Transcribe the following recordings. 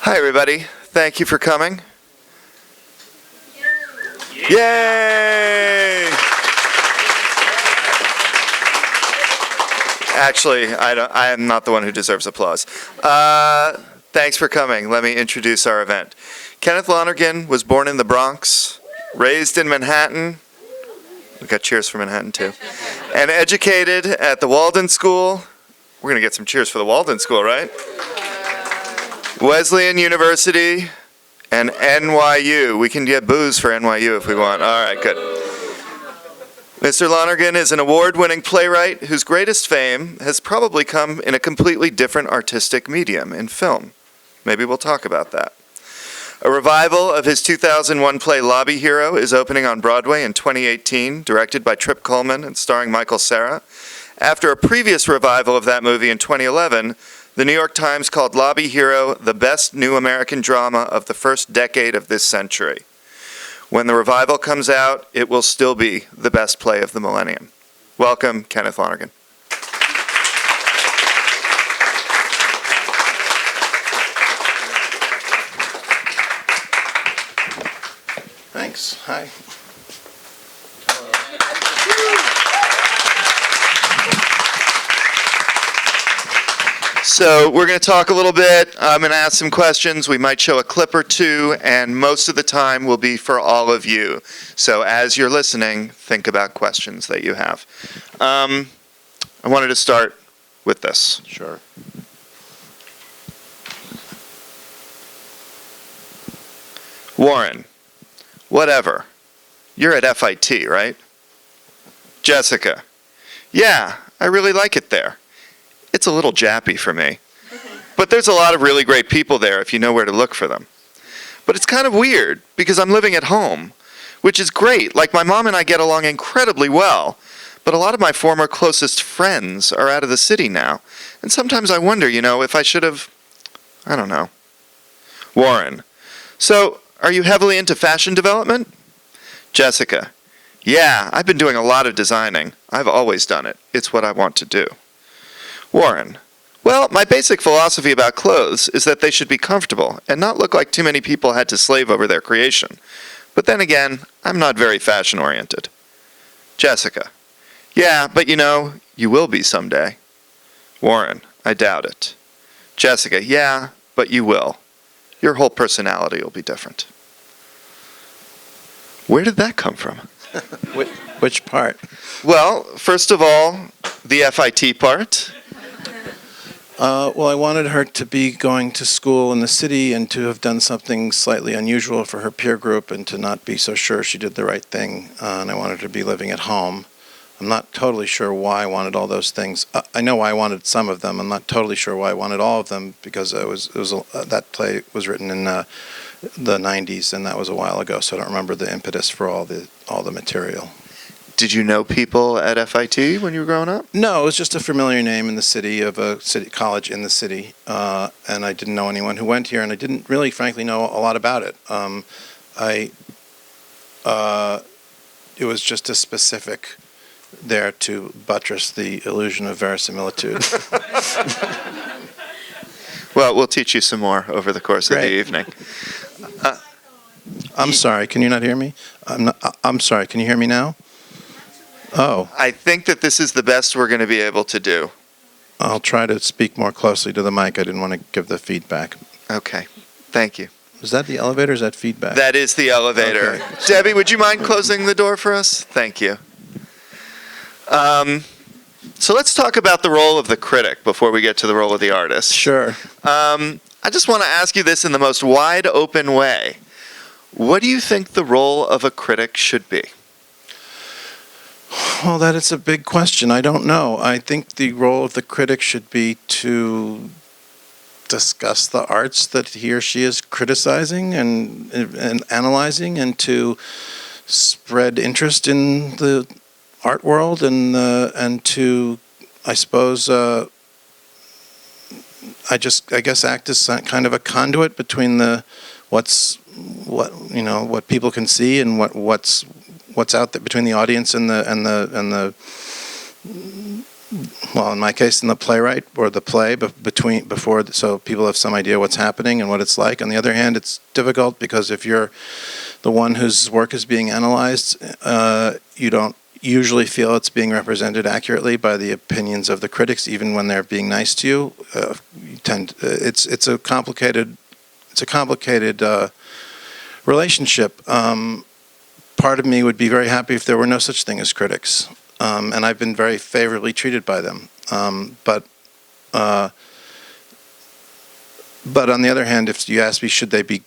Hi, everybody. Thank you for coming. Yay! Actually, I am not the one who deserves applause. Thanks for coming. Let me introduce our event. Kenneth Lonergan was born in the Bronx, raised in Manhattan. We got cheers for Manhattan, too. And educated at the Walden School. We're going to get some cheers for the Walden School, right? Wesleyan University and NYU. We can get booze for NYU if we want. All right, good. Mr. Lonergan is an award-winning playwright whose greatest fame has probably come in a completely different artistic medium, in film. Maybe we'll talk about that. A revival of his 2001 play Lobby Hero is opening on Broadway in 2018, directed by Trip Coleman and starring Michael Cera. After a previous revival of that movie in 2011, the New York Times called Lobby Hero the best new American drama of the first decade of this century. When the revival comes out, it will still be the best play of the millennium. Welcome, Kenneth Lonergan. Thanks. Hi. So we're going to talk a little bit. I'm going to ask some questions. We might show a clip or two, and most of the time will be for all of you. So as you're listening, think about questions that you have. I wanted to start with this. Sure. Warren, whatever. You're at FIT, right? Jessica, yeah, I really like it there. It's a little jappy for me. But there's a lot of really great people there if you know where to look for them. But it's kind of weird because I'm living at home, which is great. Like, my mom and I get along incredibly well. But a lot of my former closest friends are out of the city now. And sometimes I wonder, if I should have, I don't know. Warren, so are you heavily into fashion development? Jessica, yeah, I've been doing a lot of designing. I've always done it. It's what I want to do. Warren, well, my basic philosophy about clothes is that they should be comfortable and not look like too many people had to slave over their creation. But then again, I'm not very fashion-oriented. Jessica, yeah, but you will be someday. Warren, I doubt it. Jessica, yeah, but you will. Your whole personality will be different. Where did that come from? Which part? Well, first of all, the FIT part. Well, I wanted her to be going to school in the city and to have done something slightly unusual for her peer group and to not be so sure she did the right thing. And I wanted her to be living at home. I'm not totally sure why I wanted all those things. I know why I wanted some of them. I'm not totally sure why I wanted all of them because that play was written in the 90s, and that was a while ago, so I don't remember the impetus for all the material. Did you know people at FIT when you were growing up? No, it was just a familiar name in the city of a city college in the city, and I didn't know anyone who went here, and I didn't really, frankly, know a lot about it. It was just a specific there to buttress the illusion of verisimilitude. Well, we'll teach you some more over the course of the evening. I'm sorry, can you not hear me? I'm sorry, can you hear me now? Oh. I think that this is the best we're going to be able to do. I'll try to speak more closely to the mic. I didn't want to give the feedback. Okay. Thank you. Is that the elevator or is that feedback? That is the elevator. Okay. Debbie, would you mind closing the door for us? Thank you. So let's talk about the role of the critic before we get to the role of the artist. Sure. I just want to ask you this in the most wide open way. What do you think the role of a critic should be? Well, that is a big question. I don't know. I think the role of the critic should be to discuss the arts that he or she is criticizing and analyzing, and to spread interest in the art world, and to, I suppose, I guess act as kind of a conduit between what people can see and what's out there between the audience and the well, in my case, in the playwright or the play before, so people have some idea what's happening and what it's like. On the other hand, it's difficult because if you're the one whose work is being analyzed, you don't usually feel it's being represented accurately by the opinions of the critics, even when they're being nice to you. It's a complicated relationship. Part of me would be very happy if there were no such thing as critics, and I've been very favorably treated by them. But on the other hand, if you ask me, should they be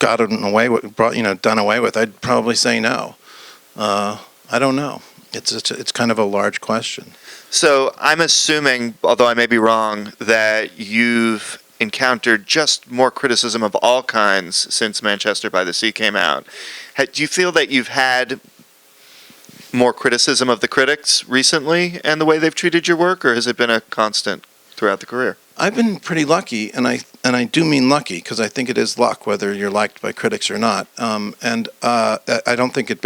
done away with, I'd probably say no. I don't know. It's kind of a large question. So I'm assuming, although I may be wrong, that you've encountered just more criticism of all kinds since Manchester by the Sea came out. Do you feel that you've had more criticism of the critics recently and the way they've treated your work, or has it been a constant throughout the career? I've been pretty lucky, and I do mean lucky because I think it is luck whether you're liked by critics or not. I don't think it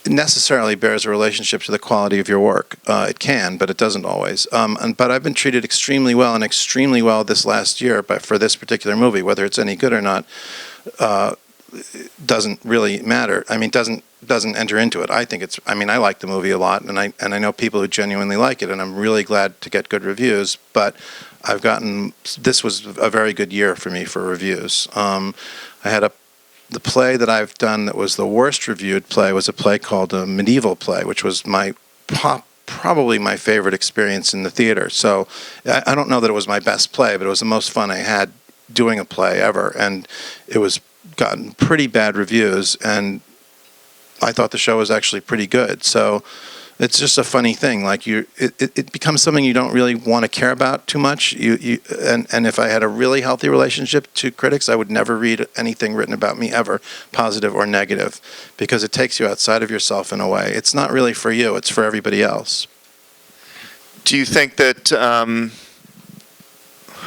necessarily bears a relationship to the quality of your work. It can, but it doesn't always. But I've been treated extremely well this last year for this particular movie. Whether it's any good or not doesn't really matter. I mean, doesn't enter into it. I like the movie a lot, and I know people who genuinely like it, and I'm really glad to get good reviews. But this was a very good year for me for reviews. I had the play that I've done that was the worst reviewed play was a play called a medieval play, which was probably my favorite experience in the theater. So I don't know that it was my best play, but it was the most fun I had doing a play ever, and it was gotten pretty bad reviews, and I thought the show was actually pretty good. So it's just a funny thing. Like it becomes something you don't really want to care about too much. And if I had a really healthy relationship to critics, I would never read anything written about me ever, positive or negative, because it takes you outside of yourself in a way. It's not really for you; it's for everybody else. Do you think that?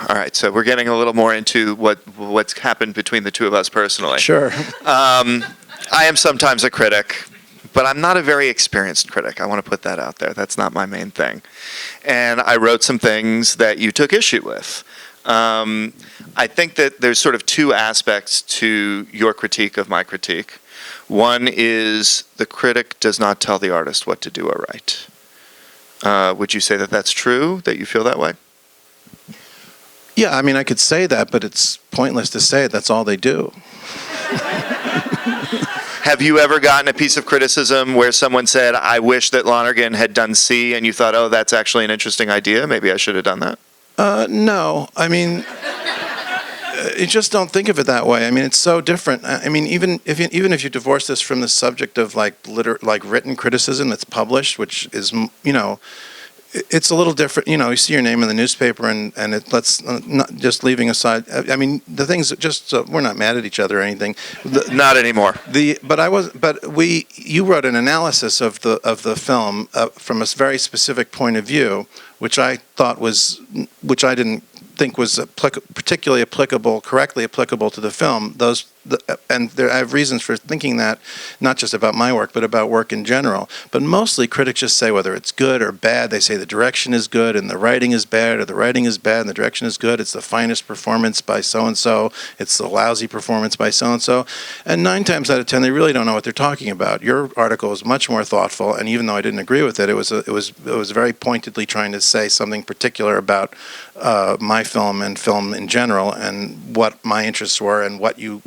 All right, so we're getting a little more into what's happened between the two of us personally. Sure. I am sometimes a critic, but I'm not a very experienced critic. I want to put that out there. That's not my main thing. And I wrote some things that you took issue with. I think that there's sort of two aspects to your critique of my critique. One is the critic does not tell the artist what to do or write. Would you say that that's true, that you feel that way? Yeah, I mean, I could say that, but it's pointless to say it. That's all they do. Have you ever gotten a piece of criticism where someone said, I wish that Lonergan had done C, and you thought, oh, that's actually an interesting idea, maybe I should have done that? No. I mean, you just don't think of it that way. I mean, it's so different. I mean, even if you divorce this from the subject of like written criticism that's published, which is, it's a little different. You see your name in the newspaper, and let's not just leaving aside. I mean, the things that we're not mad at each other or anything. Not anymore. You wrote an analysis of the film from a very specific point of view, which I didn't think was particularly correctly applicable to the film. I have reasons for thinking that, not just about my work, but about work in general. But mostly critics just say whether it's good or bad. They say the direction is good and the writing is bad, or the writing is bad and the direction is good. It's the finest performance by so-and-so. It's the lousy performance by so-and-so. And 9 times out of 10, they really don't know what they're talking about. Your article was much more thoughtful, and even though I didn't agree with it, it was very pointedly trying to say something particular about my film and film in general, and what my interests were, and what you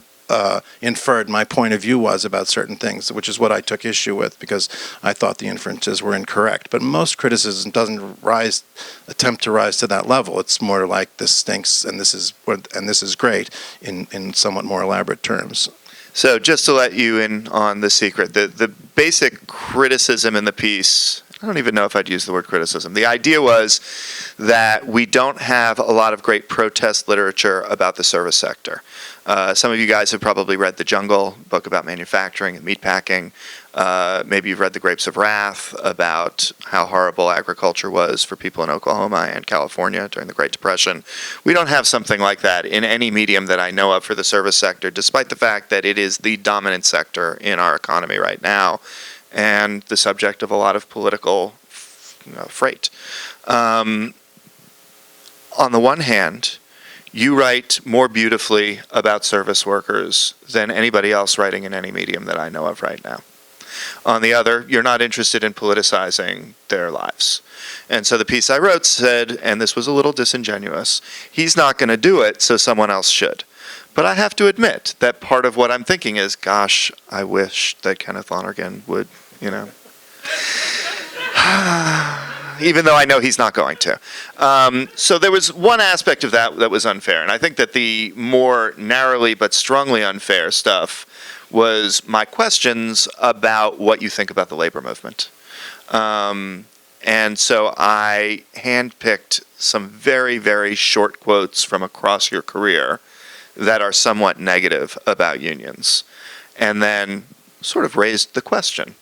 inferred my point of view was about certain things, which is what I took issue with, because I thought the inferences were incorrect. But most criticism doesn't attempt to rise to that level. It's more like this stinks and this is great in somewhat more elaborate terms. So just to let you in on the secret, the basic criticism in the piece, I don't even know if I'd use the word criticism. The idea was that we don't have a lot of great protest literature about the service sector. Some of you guys have probably read The Jungle, a book about manufacturing and meatpacking. Maybe you've read The Grapes of Wrath, about how horrible agriculture was for people in Oklahoma and California during the Great Depression. We don't have something like that in any medium that I know of for the service sector, despite the fact that it is the dominant sector in our economy right now, and the subject of a lot of political freight. On the one hand, you write more beautifully about service workers than anybody else writing in any medium that I know of right now. On the other, you're not interested in politicizing their lives. And so the piece I wrote said, and this was a little disingenuous, he's not going to do it, so someone else should. But I have to admit that part of what I'm thinking is, gosh, I wish that Kenneth Lonergan would, even though I know he's not going to. So there was one aspect of that that was unfair. And I think that the more narrowly but strongly unfair stuff was my questions about what you think about the labor movement. And so I handpicked some very, very short quotes from across your career that are somewhat negative about unions, and then sort of raised the question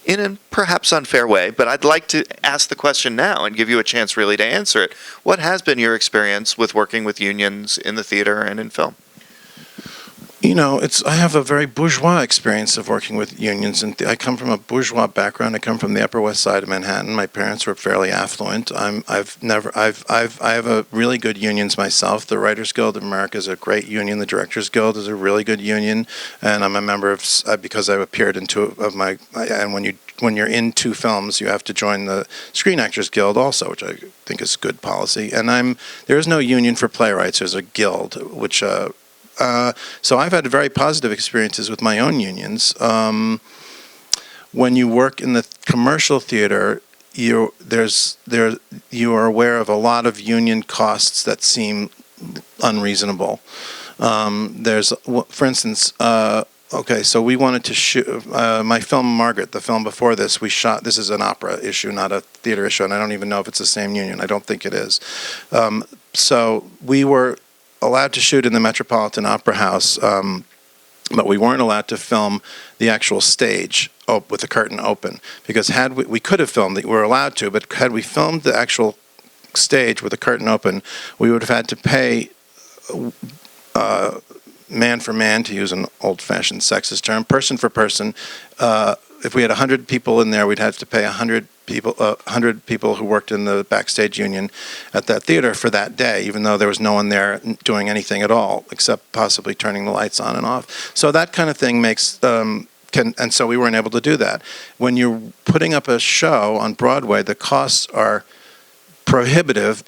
in a perhaps unfair way, but I'd like to ask the question now and give you a chance really to answer it. What has been your experience with working with unions in the theater and in film? I have a very bourgeois experience of working with unions, and I come from a bourgeois background. I come from the Upper West Side of Manhattan. My parents were fairly affluent. I have a really good unions myself. The Writers Guild of America is a great union. The Directors Guild is a really good union, and I'm a member of because I appeared in two of my. And when you're in two films, you have to join the Screen Actors Guild also, which I think is good policy. And there is no union for playwrights. There's a guild, which. So I've had very positive experiences with my own unions. When you work in the commercial theater, you are aware of a lot of union costs that seem unreasonable. For instance, so we wanted to shoot my film Margaret, the film before this. We shot. This is an opera issue, not a theater issue, and I don't even know if it's the same union. I don't think it is. So we were allowed to shoot in the Metropolitan Opera House, but we weren't allowed to film the actual stage with the curtain open, because had we could have filmed it, we were allowed to, but had we filmed the actual stage with the curtain open, we would have had to pay man for man, to use an old-fashioned sexist term, person for person. If we had 100 people in there, we'd have to pay 100 people who worked in the backstage union at that theater for that day, even though there was no one there doing anything at all, except possibly turning the lights on and off. So that kind of thing makes and so we weren't able to do that. When you're putting up a show on Broadway, the costs are prohibitive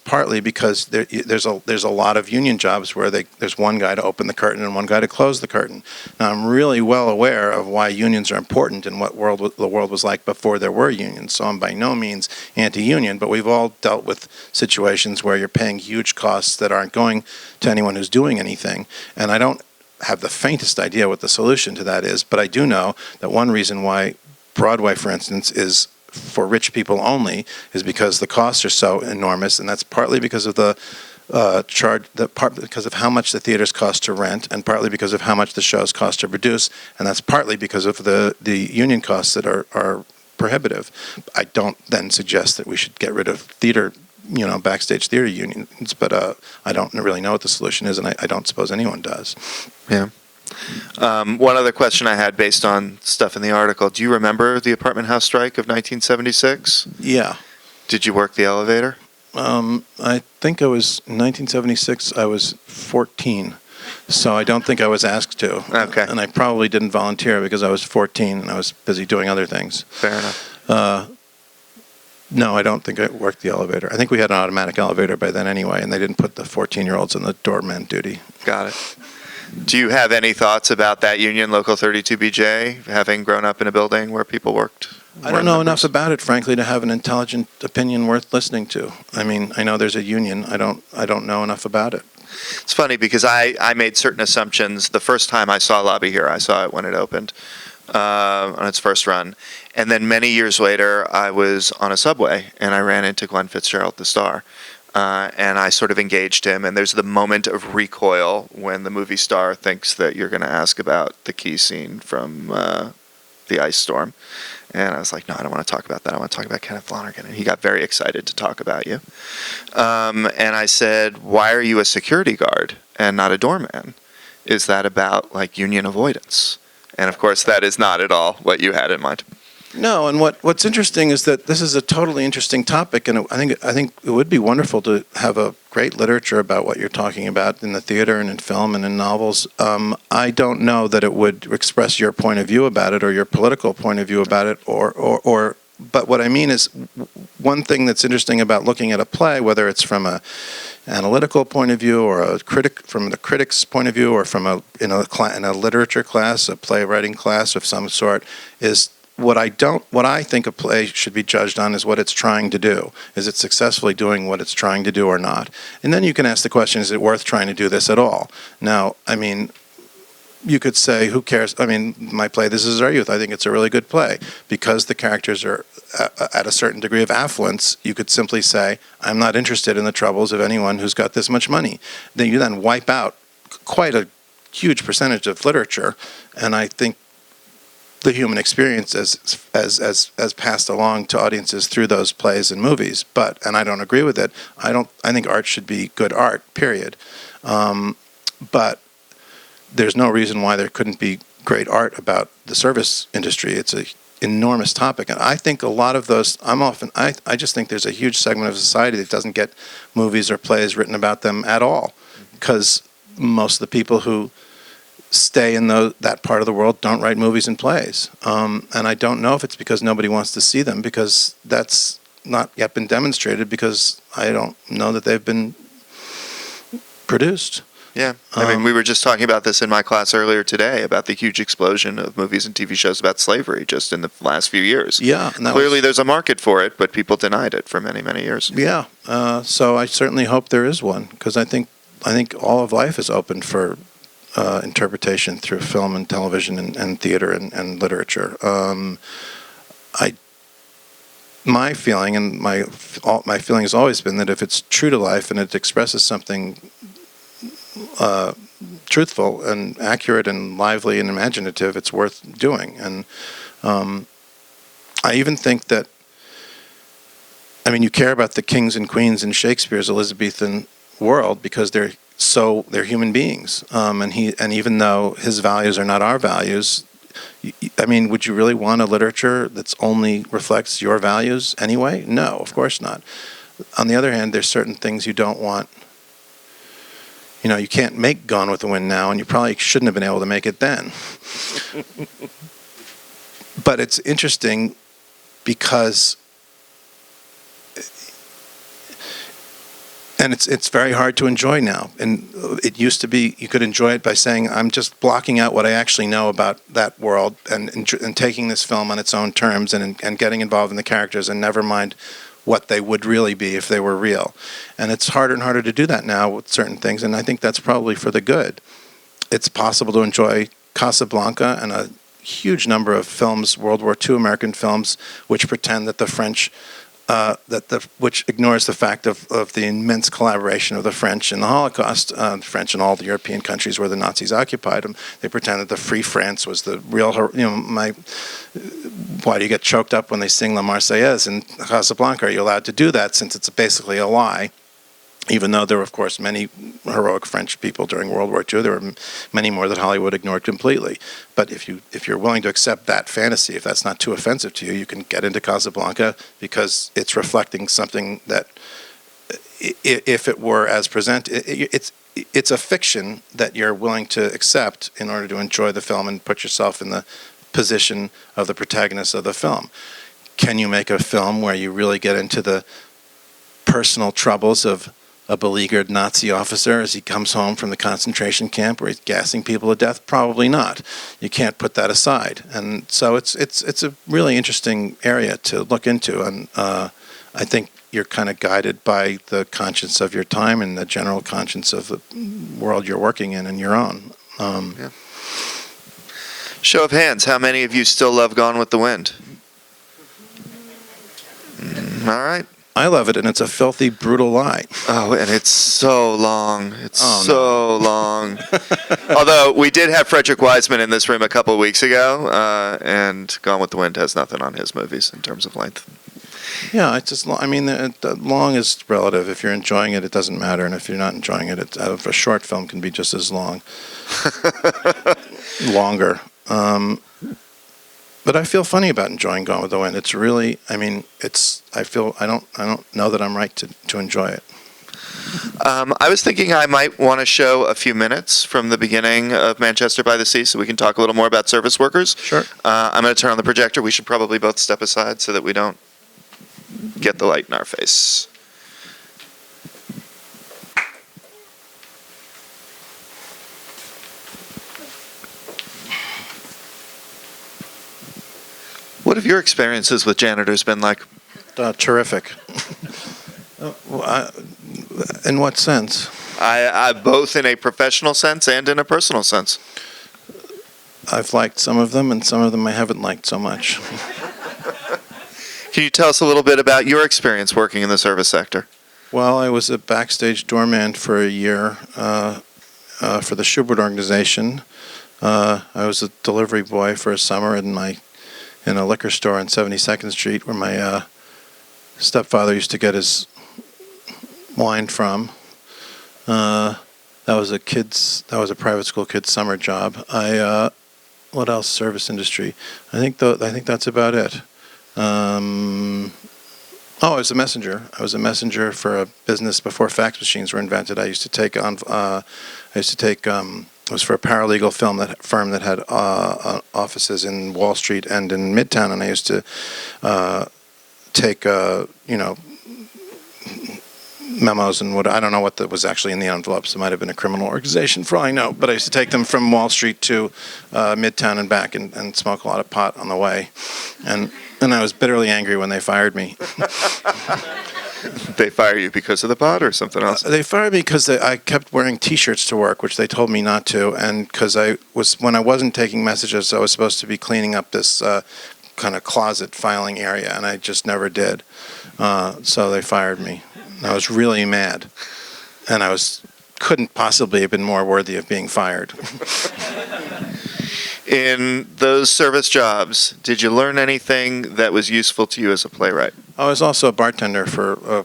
partly because there's a lot of union jobs where there's one guy to open the curtain and one guy to close the curtain. Now, I'm really well aware of why unions are important and what the world was like before there were unions. So I'm by no means anti-union, but we've all dealt with situations where you're paying huge costs that aren't going to anyone who's doing anything. And I don't have the faintest idea what the solution to that is, but I do know that one reason why Broadway, for instance, is for rich people only is because the costs are so enormous, and that's partly because of the because of how much the theaters cost to rent, and partly because of how much the shows cost to produce, and that's partly because of the union costs that are prohibitive. I don't then suggest that we should get rid of theater, backstage theater unions, but I don't really know what the solution is, and I don't suppose anyone does. Yeah. One other question I had based on stuff in the article. Do you remember the apartment house strike of 1976? Yeah. Did you work the elevator? I think in 1976, I was 14. So I don't think I was asked to. Okay. And I probably didn't volunteer because I was 14 and I was busy doing other things. Fair enough. No, I don't think I worked the elevator. I think we had an automatic elevator by then anyway, and they didn't put the 14-year-olds on the doorman duty. Got it. Do you have any thoughts about that union, Local 32BJ, having grown up in a building where people worked? I don't know enough about it, frankly, to have an intelligent opinion worth listening to. I mean, I know there's a union. I don't know enough about it. It's funny because I made certain assumptions the first time I saw Lobby Here. I saw it when it opened on its first run. And then many years later, I was on a subway and I ran into Glenn Fitzgerald, the star. And I sort of engaged him, and there's the moment of recoil when the movie star thinks that you're going to ask about the key scene from The Ice Storm. And I was like, no, I don't want to talk about that. I want to talk about Kenneth Lonergan. And he got very excited to talk about you. And I said, why are you a security guard and not a doorman? Is that about, union avoidance? And, of course, that is not at all what you had in mind. No, and what's interesting is that this is a totally interesting topic, and I think it would be wonderful to have a great literature about what you're talking about in the theater and in film and in novels. I don't know that it would express your point of view about it or your political point of view about it, but what I mean is one thing that's interesting about looking at a play, whether it's from a analytical point of view or from the critic's point of view or from in a literature class, a playwriting class of some sort, is what I think a play should be judged on is what it's trying to do. Is it successfully doing what it's trying to do or not? And then you can ask the question, is it worth trying to do this at all? Now, I mean, you could say, who cares? I mean, my play, This Is Our Youth, I think it's a really good play. Because the characters are at a certain degree of affluence, you could simply say, I'm not interested in the troubles of anyone who's got this much money. Then you then wipe out quite a huge percentage of literature, and I think the human experience as passed along to audiences through those plays and movies. And I don't agree with it. I think art should be good art, period. But there's no reason why there couldn't be great art about the service industry. It's an enormous topic. And I think a lot of those, I just think there's a huge segment of society that doesn't get movies or plays written about them at all. Because most of the people who stay in that part of the world don't write movies and plays. And I don't know if it's because nobody wants to see them, because that's not yet been demonstrated, because I don't know that they've been produced. Yeah, I mean, we were just talking about this in my class earlier today, about the huge explosion of movies and TV shows about slavery just in the last few years. Yeah. Clearly there's a market for it, but people denied it for many, many years. Yeah, so I certainly hope there is one, because I think all of life is open for interpretation through film and television and theater and literature. My feeling and my feeling has always been that if it's true to life and it expresses something truthful and accurate and lively and imaginative, it's worth doing. And I even think that, I mean, you care about the kings and queens in Shakespeare's Elizabethan world because they're human beings, and even though his values are not our values, I mean, would you really want a literature that's only reflects your values anyway? No, of course not. On the other hand, there's certain things you don't want. You know, you can't make Gone with the Wind now, and you probably shouldn't have been able to make it then. But it's interesting because, and it's very hard to enjoy now. And it used to be you could enjoy it by saying, I'm just blocking out what I actually know about that world and taking this film on its own terms and getting involved in the characters, and never mind what they would really be if they were real. And it's harder and harder to do that now with certain things, and I think that's probably for the good. It's possible to enjoy Casablanca and a huge number of films, World War II American films, which pretend that the French, which ignores the fact of the immense collaboration of the French in the Holocaust, the French in all the European countries where the Nazis occupied them. They pretend that the Free France was the real, why do you get choked up when they sing La Marseillaise in Casablanca? Are you allowed to do that, since it's basically a lie? Even though there were, of course, many heroic French people during World War II, there were many more that Hollywood ignored completely. But if you're willing to accept that fantasy, if that's not too offensive to you, you can get into Casablanca because it's reflecting something that, if it were as presented, it's a fiction that you're willing to accept in order to enjoy the film and put yourself in the position of the protagonist of the film. Can you make a film where you really get into the personal troubles of a beleaguered Nazi officer as he comes home from the concentration camp where he's gassing people to death? Probably not. You can't put that aside. And so it's a really interesting area to look into, and I think you're kind of guided by the conscience of your time and the general conscience of the world you're working in and your own. Yeah. Show of hands, how many of you still love Gone with the Wind? All right. I love it, and it's a filthy, brutal lie. Oh, and it's so long. It's long. Although we did have Frederick Wiseman in this room a couple of weeks ago, and Gone with the Wind has nothing on his movies in terms of length. Yeah, it's just long. I mean, long is relative. If you're enjoying it, it doesn't matter, and if you're not enjoying it, a short film can be just as long, longer. But I feel funny about enjoying Gone with the Wind. It's really, I mean, I don't know that I'm right to enjoy it. I was thinking I might want to show a few minutes from the beginning of Manchester by the Sea so we can talk a little more about service workers. Sure. I'm going to turn on the projector. We should probably both step aside so that we don't get the light in our face. What have your experiences with janitors been like? Terrific. In what sense? I both in a professional sense and in a personal sense. I've liked some of them, and some of them I haven't liked so much. Can you tell us a little bit about your experience working in the service sector? Well, I was a backstage doorman for a year for the Schubert organization. I was a delivery boy for a summer in a liquor store on 72nd Street where my stepfather used to get his wine from. That was a private school kids summer job. What else? Service industry. I think that's about it. I was a messenger. I was a messenger for a business before fax machines were invented. I used to take it was for a paralegal firm that had offices in Wall Street and in Midtown, and I used to take memos and I don't know what that was actually in the envelopes. It might have been a criminal organization for all I know, but I used to take them from Wall Street to Midtown and back and smoke a lot of pot on the way. And I was bitterly angry when they fired me. They fire you because of the pot or something else? They fired me because I kept wearing T-shirts to work, which they told me not to, and because when I wasn't taking messages, I was supposed to be cleaning up this kind of closet filing area, and I just never did. So they fired me. I was really mad, and couldn't possibly have been more worthy of being fired. In those service jobs, did you learn anything that was useful to you as a playwright? I was also a bartender for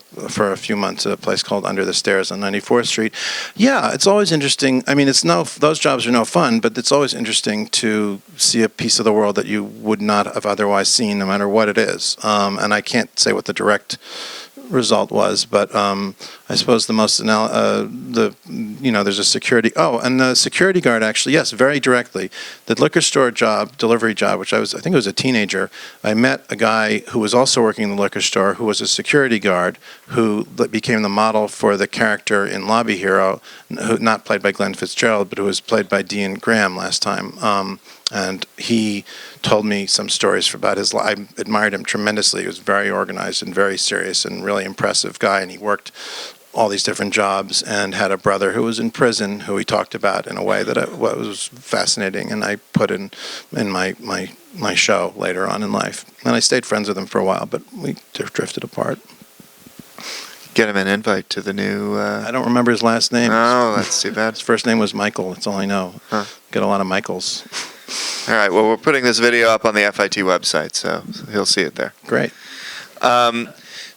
a few months at a place called Under the Stairs on 94th Street. Yeah, it's always interesting. I mean, those jobs are no fun, but it's always interesting to see a piece of the world that you would not have otherwise seen, no matter what it is. And I can't say what the direct result was, but I suppose the most there's a security. Oh, and the security guard actually, yes, very directly. The liquor store delivery job, which I think I was a teenager. I met a guy who was also working in the liquor store, who was a security guard, who became the model for the character in Lobby Hero, who not played by Glenn Fitzgerald, but who was played by Dean Graham last time. And he told me some stories about his life. I admired him tremendously. He was very organized and very serious and really impressive guy. And he worked all these different jobs and had a brother who was in prison who he talked about in a way that was fascinating. And I put in my show later on in life. And I stayed friends with him for a while, but we drifted apart. Get him an invite to the new... I don't remember his last name. Oh, that's too bad. His first name was Michael. That's all I know. Huh. Get a lot of Michaels. All right, well, we're putting this video up on the FIT website, so he'll see it there. Great.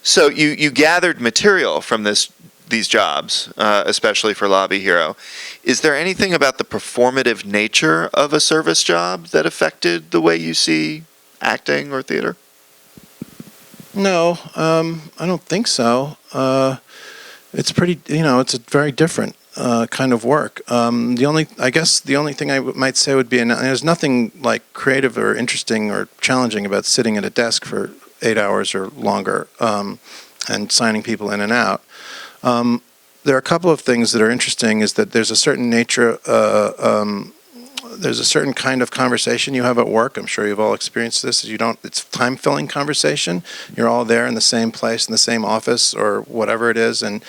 So you gathered material from these jobs, especially for Lobby Hero. Is there anything about the performative nature of a service job that affected the way you see acting or theater? No, I don't think so. It's pretty, it's a very different kind of work. The only thing I might say would be, there's nothing like creative or interesting or challenging about sitting at a desk for 8 hours or longer and signing people in and out. There are a couple of things that are interesting. Is that there's a certain nature. There's a certain kind of conversation you have at work. I'm sure you've all experienced this. It's time-filling conversation. You're all there in the same place, in the same office, or whatever it is, and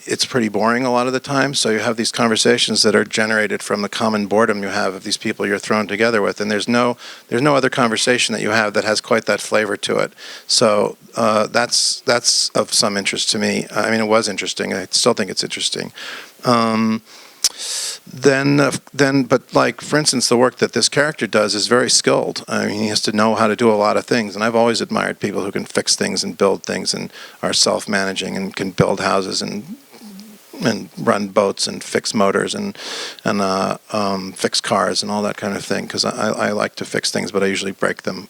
it's pretty boring a lot of the time. So you have these conversations that are generated from the common boredom you have of these people you're thrown together with, and there's no other conversation that you have that has quite that flavor to it. So that's of some interest to me. I mean, it was interesting. I still think it's interesting. But like, for instance, the work that this character does is very skilled. I mean, he has to know how to do a lot of things, and I've always admired people who can fix things and build things and are self-managing and can build houses and run boats and fix motors and fix cars and all that kind of thing, because I like to fix things, but I usually break them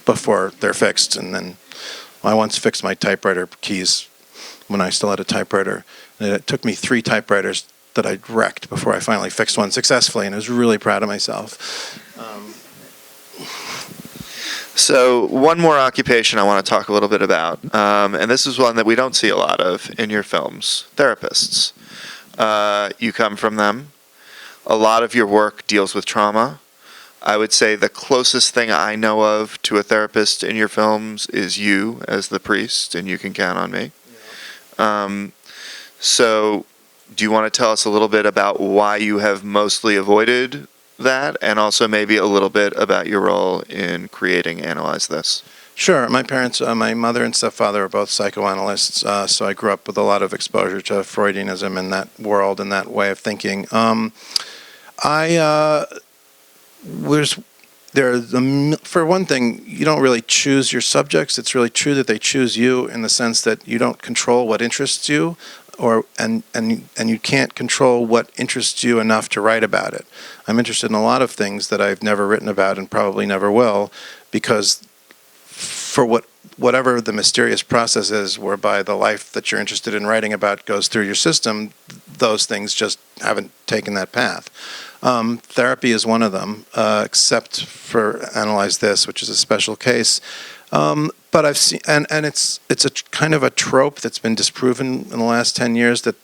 before they're fixed. And then I once fixed my typewriter keys when I still had a typewriter. And it took me 3 typewriters that I'd wrecked before I finally fixed one successfully, and I was really proud of myself. So one more occupation I want to talk a little bit about, and this is one that we don't see a lot of in your films, therapists. You come from them. A lot of your work deals with trauma. I would say the closest thing I know of to a therapist in your films is you as the priest, and You Can Count on Me. Yeah. So do you want to tell us a little bit about why you have mostly avoided that, and also maybe a little bit about your role in creating Analyze This? Sure. My parents, my mother and stepfather are both psychoanalysts, so I grew up with a lot of exposure to Freudianism and that world and that way of thinking. For one thing, you don't really choose your subjects. It's really true that they choose you in the sense that you don't control what interests you, and you can't control what interests you enough to write about it. I'm interested in a lot of things that I've never written about and probably never will, because for whatever the mysterious process is whereby the life that you're interested in writing about goes through your system, those things just haven't taken that path. Therapy is one of them, except for Analyze This, which is a special case. But I've seen, and it's a kind of a trope that's been disproven in the last 10 years that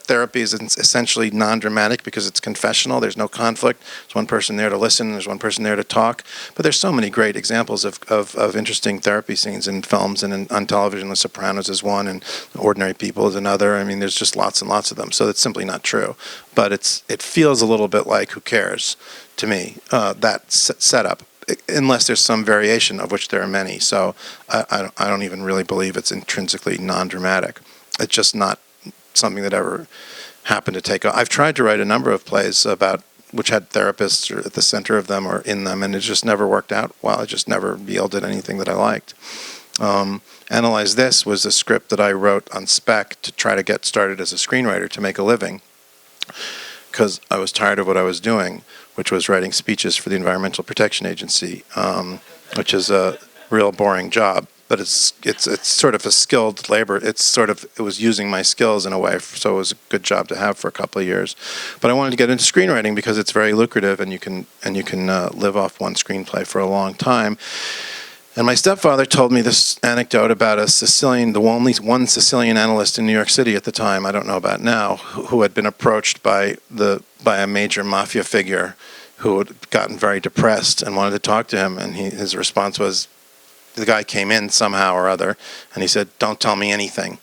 therapy is essentially non-dramatic because it's confessional. There's no conflict. There's one person there to listen. There's one person there to talk. But there's so many great examples of interesting therapy scenes in films and on television. The Sopranos is one, and Ordinary People is another. I mean, there's just lots and lots of them. So it's simply not true. But it feels a little bit like Who Cares to me, that setup. Unless there's some variation, of which there are many. So I don't even really believe it's intrinsically non-dramatic. It's just not something that ever happened to take off. I've tried to write a number of plays about which had therapists at the center of them or in them, and it just never worked out well. It just never yielded anything that I liked. Analyze This was a script that I wrote on spec to try to get started as a screenwriter to make a living, because I was tired of what I was doing, which was writing speeches for the Environmental Protection Agency, which is a real boring job. But it's sort of a skilled labor. It was using my skills in a way, so it was a good job to have for a couple of years. But I wanted to get into screenwriting because it's very lucrative, and you can live off one screenplay for a long time. And my stepfather told me this anecdote about a Sicilian, the only one Sicilian analyst in New York City at the time, I don't know about now, who had been approached by a major mafia figure who had gotten very depressed and wanted to talk to him. And his response was, the guy came in somehow or other, and he said, "Don't tell me anything.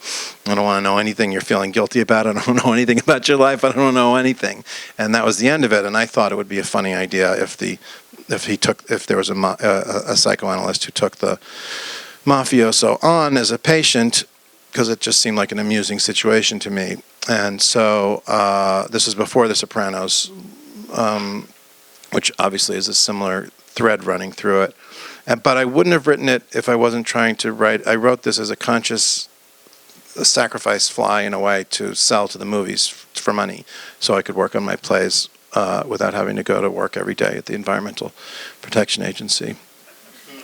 I don't want to know anything you're feeling guilty about. I don't know anything about your life. I don't know anything." And that was the end of it. And I thought it would be a funny idea if there was a psychoanalyst who took the mafioso on as a patient, because it just seemed like an amusing situation to me. And so this was before The Sopranos, which obviously is a similar thread running through it. But I wouldn't have written it if I wasn't trying to write. I wrote this as a conscious sacrifice fly in a way to sell to the movies for money, so I could work on my plays without having to go to work every day at the Environmental Protection Agency,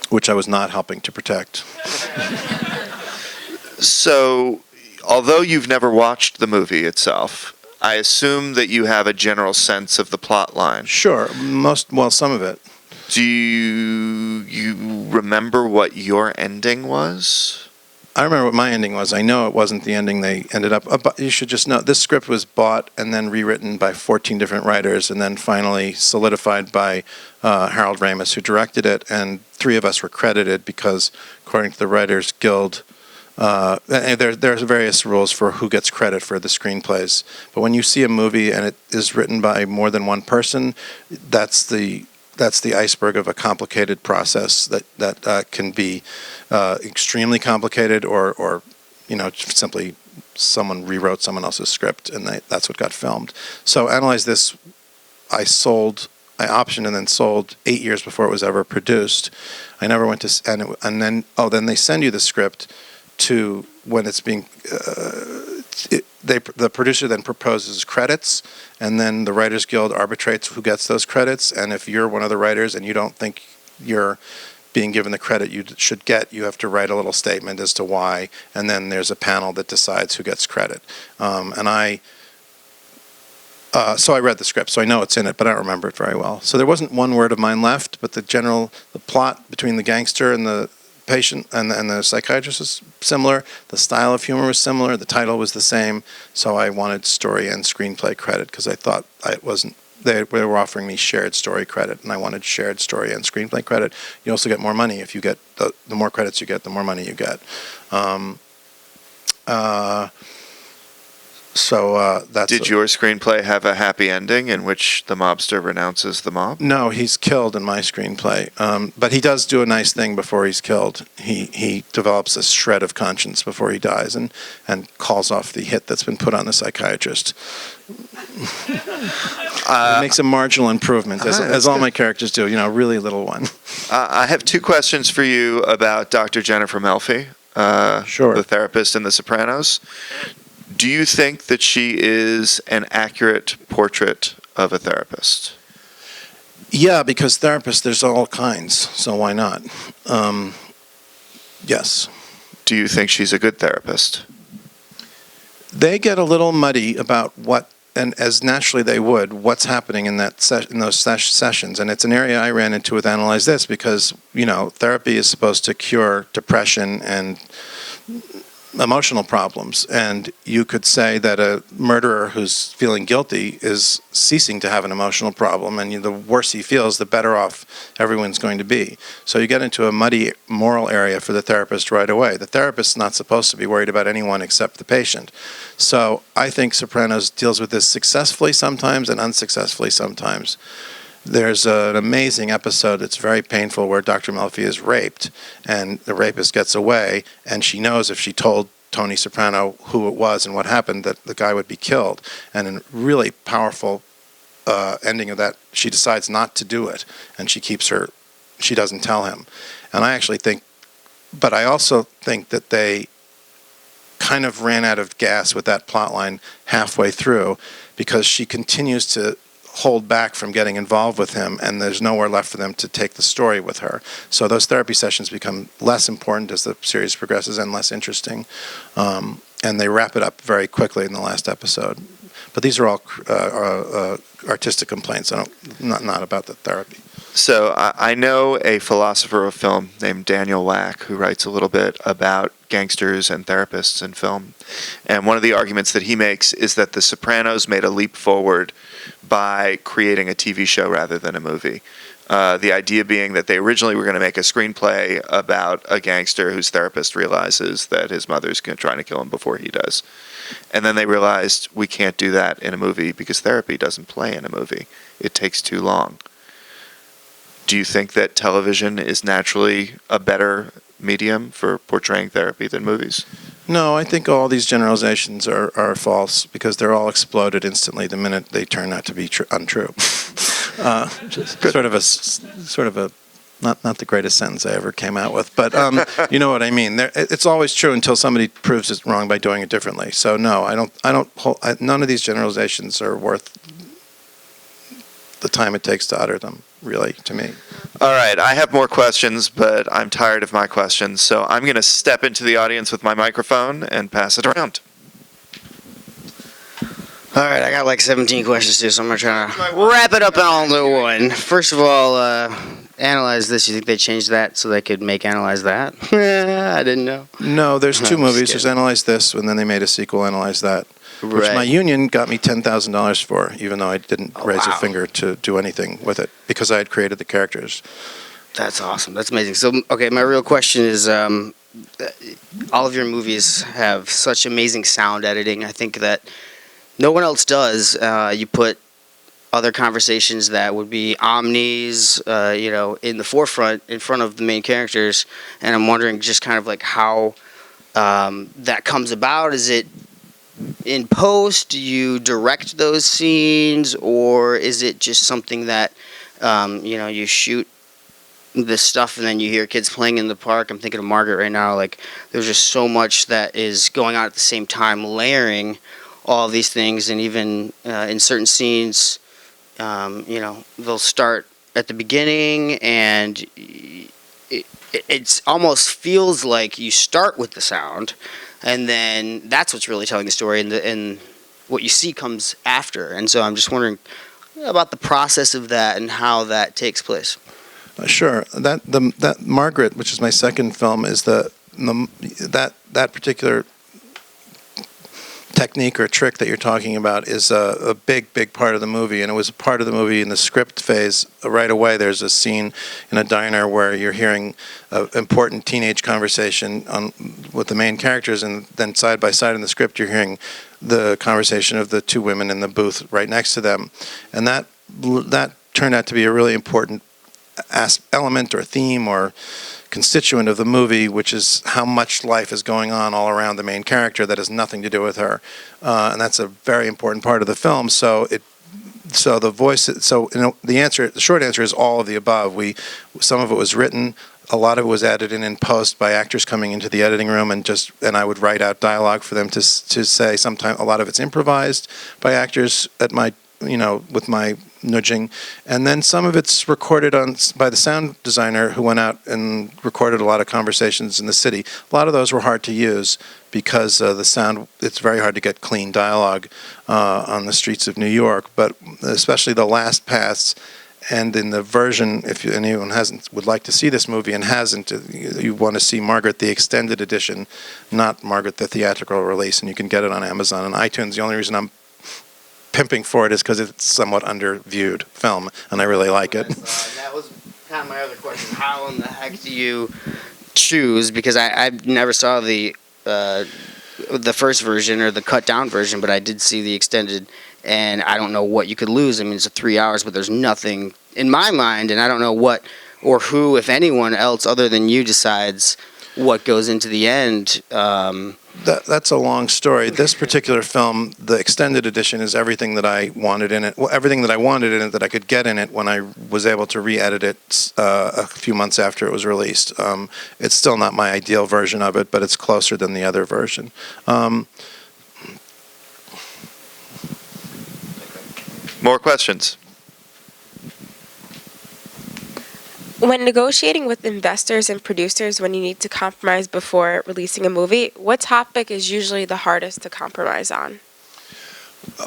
which I was not helping to protect. So, although you've never watched the movie itself, I assume that you have a general sense of the plot line. Sure, some of it. Do you remember what your ending was? I remember what my ending was. I know it wasn't the ending they ended up. But you should just know, this script was bought and then rewritten by 14 different writers, and then finally solidified by Harold Ramis, who directed it. And 3 of us were credited because, according to the Writers Guild, there's various rules for who gets credit for the screenplays. But when you see a movie and it is written by more than one person, that's the iceberg of a complicated process that can be extremely complicated, or simply someone rewrote someone else's script and that's what got filmed. So Analyze This, I optioned and then sold 8 years before it was ever produced. I never went to, then they send you the script to when it's being the producer then proposes credits, and then the Writers Guild arbitrates who gets those credits. And if you're one of the writers and you don't think you're being given the credit you should get, you have to write a little statement as to why, and then there's a panel that decides who gets credit. So I read the script, so I know it's in it, but I don't remember it very well. So there wasn't one word of mine left, but the plot between the gangster and the patient and the psychiatrist is similar. The style of humor was similar. The title was the same. So I wanted story and screenplay credit because I thought they were offering me shared story credit, and I wanted shared story and screenplay credit. You also get more money if you get the more credits you get, the more money you get. Did your screenplay have a happy ending in which the mobster renounces the mob? No, he's killed in my screenplay. But he does do a nice thing before he's killed. He develops a shred of conscience before he dies and calls off the hit that's been put on the psychiatrist. It makes a marginal improvement, as all my characters do, really little one. I have two questions for you about Dr. Jennifer Melfi, Sure. the therapist in The Sopranos. Do you think that she is an accurate portrait of a therapist? Yeah, because therapists, there's all kinds, so why not? Yes. Do you think she's a good therapist? They get a little muddy about what, and as naturally they would, what's happening in those sessions. And it's an area I ran into with Analyze This because, therapy is supposed to cure depression and emotional problems, and you could say that a murderer who's feeling guilty is ceasing to have an emotional problem, and the worse he feels, the better off everyone's going to be. So you get into a muddy moral area for the therapist right away. The therapist's not supposed to be worried about anyone except the patient. So I think Sopranos deals with this successfully sometimes and unsuccessfully sometimes. There's an amazing episode that's very painful where Dr. Melfi is raped, and the rapist gets away, and she knows if she told Tony Soprano who it was and what happened, that the guy would be killed. And a really powerful ending of that, she decides not to do it, and she doesn't tell him. And I also think that they kind of ran out of gas with that plot line halfway through, because she continues to hold back from getting involved with him, and there's nowhere left for them to take the story with her. So those therapy sessions become less important as the series progresses and less interesting, and they wrap it up very quickly in the last episode. But these are all artistic complaints, not about the therapy. So I know a philosopher of film named Daniel Wack who writes a little bit about gangsters and therapists in film. And one of the arguments that he makes is that The Sopranos made a leap forward by creating a TV show rather than a movie. The idea being that they originally were going to make a screenplay about a gangster whose therapist realizes that his mother's trying to kill him before he does. And then they realized we can't do that in a movie because therapy doesn't play in a movie. It takes too long. Do you think that television is naturally a better medium for portraying therapy than movies? No, I think all these generalizations are false because they're all exploded instantly the minute they turn out to be untrue. Sort of a not the greatest sentence I ever came out with, but you know what I mean. It's always true until somebody proves it wrong by doing it differently. So no, none of these generalizations are worth the time it takes to utter them, really, to me. All right, I have more questions, but I'm tired of my questions, so I'm going to step into the audience with my microphone and pass it around. All right, I got like 17 questions too, so I'm going to try to wrap it up in all into one. First of all, Analyze This. You think they changed that so they could make Analyze That? I didn't know. No, there's two I'm just movies. kidding. There's Analyze This, and then they made a sequel, Analyze That, which Right. my union got me $10,000 for, even though I didn't raise a wow. finger to do anything with it, because I had created the characters. That's awesome. That's amazing. So, okay, my real question is, all of your movies have such amazing sound editing. I think that no one else does. You put other conversations that would be omnis, in the forefront, in front of the main characters. And I'm wondering just kind of like how that comes about. Is it in post? Do you direct those scenes, or is it just something that you shoot this stuff, and then you hear kids playing in the park. I'm thinking of Margaret right now. Like, there's just so much that is going on at the same time, layering all of these things, and even in certain scenes, they'll start at the beginning, and it's almost feels like you start with the sound, and then that's what's really telling the story, and what you see comes after. And so I'm just wondering about the process of that and how that takes place. Sure. That Margaret, which is my second film, is that particular technique or trick that you're talking about is a big part of the movie, and it was a part of the movie in the script phase. Right away, there's a scene in a diner where you're hearing an important teenage conversation with the main characters, and then side by side in the script, you're hearing the conversation of the two women in the booth right next to them, and that turned out to be a really important element or theme or constituent of the movie, which is how much life is going on all around the main character that has nothing to do with her, and that's a very important part of the film. The short answer is all of the above. Some of it was written, a lot of it was edited in post by actors coming into the editing room, and I would write out dialogue for them to say. Sometimes a lot of it's improvised by actors at my with my nudging, and then some of it's recorded by the sound designer who went out and recorded a lot of conversations in the city. A lot of those were hard to use because the sound, it's very hard to get clean dialogue on the streets of New York, but especially the last pass. And in the version, if anyone would like to see this movie and hasn't, you want to see Margaret the extended edition, not Margaret the theatrical release, and you can get it on Amazon and iTunes. The only reason I'm pimping for it is because it's somewhat underviewed film, and I really like it. That was kind of my other question. How in the heck do you choose? Because I never saw the first version or the cut down version, but I did see the extended, and I don't know what you could lose. I mean, it's 3 hours, but there's nothing in my mind, and I don't know what or who, if anyone else other than you, decides what goes into the end. That's a long story. This particular film, the extended edition, is everything that I wanted in it. Well, everything that I wanted in it that I could get in it when I was able to re-edit it a few months after it was released. It's still not my ideal version of it, but it's closer than the other version. More questions? When negotiating with investors and producers, when you need to compromise before releasing a movie, what topic is usually the hardest to compromise on?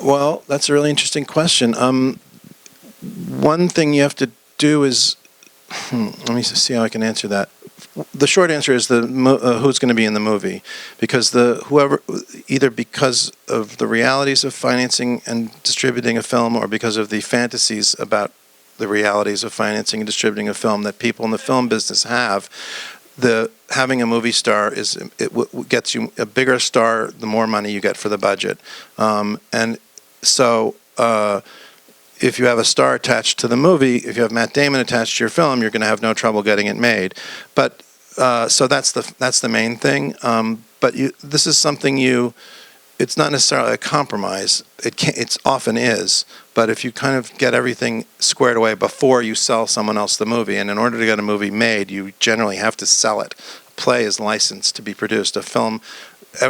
Well, that's a really interesting question. One thing you have to do is, let me see how I can answer that. The short answer is who's going to be in the movie, because either because of the realities of financing and distributing a film, or because of the fantasies about the realities of financing and distributing a film that people in the film business have. Having a movie star gets you a bigger star the more money you get for the budget, and so if you have a star attached to the movie, if you have Matt Damon attached to your film, you're going to have no trouble getting it made. But so that's the main thing. But this is something it's not necessarily a compromise. It often is. But if you kind of get everything squared away before you sell someone else the movie, and in order to get a movie made, you generally have to sell it. A play is licensed to be produced. A film,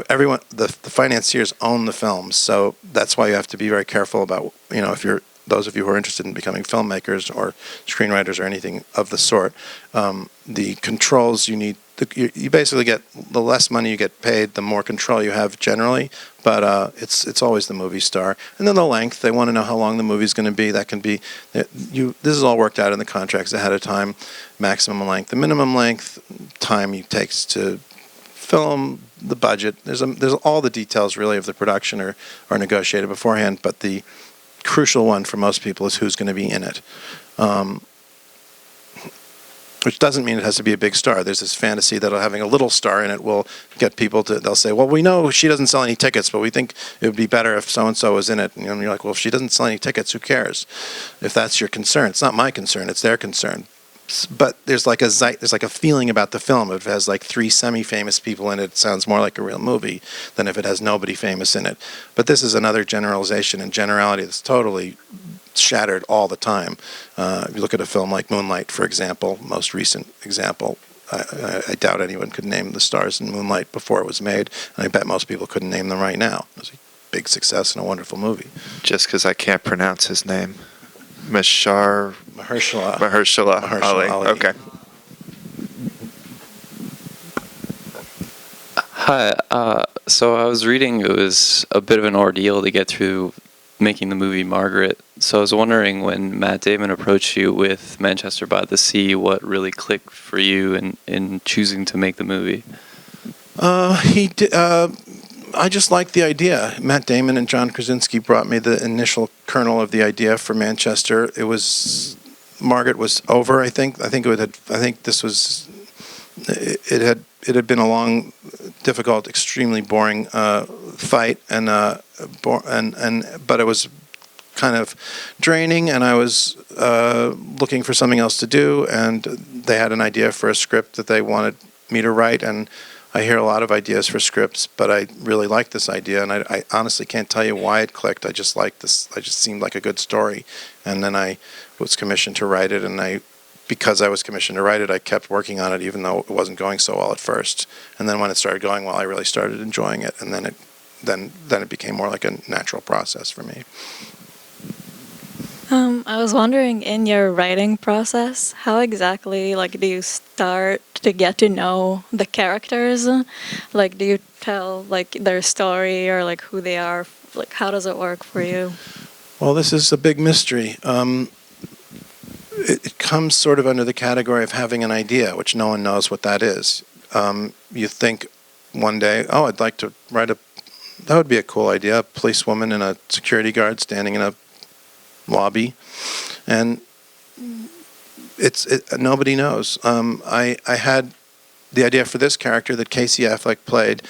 everyone, the financiers own the films, so that's why you have to be very careful about, if you're those of you who are interested in becoming filmmakers or screenwriters or anything of the sort, the controls you need. You basically get, the less money you get paid, the more control you have generally. But it's always the movie star, and then the length. They want to know how long the movie's going to be. That can be This is all worked out in the contracts ahead of time. Maximum length, the minimum length, time it takes to film, the budget. There's all the details really of the production are negotiated beforehand. But the crucial one for most people is who's going to be in it. Which doesn't mean it has to be a big star. There's this fantasy that having a little star in it will get people they'll say, well, we know she doesn't sell any tickets, but we think it would be better if so-and-so was in it. And you're like, well, if she doesn't sell any tickets, who cares? If that's your concern. It's not my concern, it's their concern. But there's like a feeling about the film. If it has like 3 semi-famous people in it, it sounds more like a real movie than if it has nobody famous in it. But this is another generalization and generality that's totally shattered all the time. If you look at a film like Moonlight, for example, most recent example, I doubt anyone could name the stars in Moonlight before it was made, and I bet most people couldn't name them right now. It was a big success and a wonderful movie. Just because I can't pronounce his name. Mahershala Ali. Ali. Okay. Hi. So I was reading it was a bit of an ordeal to get through making the movie Margaret. So I was wondering, when Matt Damon approached you with Manchester by the Sea, what really clicked for you in choosing to make the movie? He did. I just liked the idea. Matt Damon and John Krasinski brought me the initial kernel of the idea for Manchester. It was Margaret was over. I think this was. It had been a long, difficult, extremely boring fight, but it was kind of draining, and I was looking for something else to do, and they had an idea for a script that they wanted me to write, and I hear a lot of ideas for scripts, but I really liked this idea, and I honestly can't tell you why it clicked. I just liked this. I just seemed like a good story, and then I was commissioned to write it, and because I was commissioned to write it, I kept working on it, even though it wasn't going so well at first. And then when it started going well, I really started enjoying it, and then it became more like a natural process for me. I was wondering, in your writing process, how exactly do you start to get to know the characters? Do you tell their story or who they are? How does it work for you? Well, this is a big mystery. It comes sort of under the category of having an idea, which no one knows what that is. You think one day, oh, I'd like to write that would be a cool idea, a policewoman and a security guard standing in a lobby, and nobody knows. I had the idea for this character that Casey Affleck played.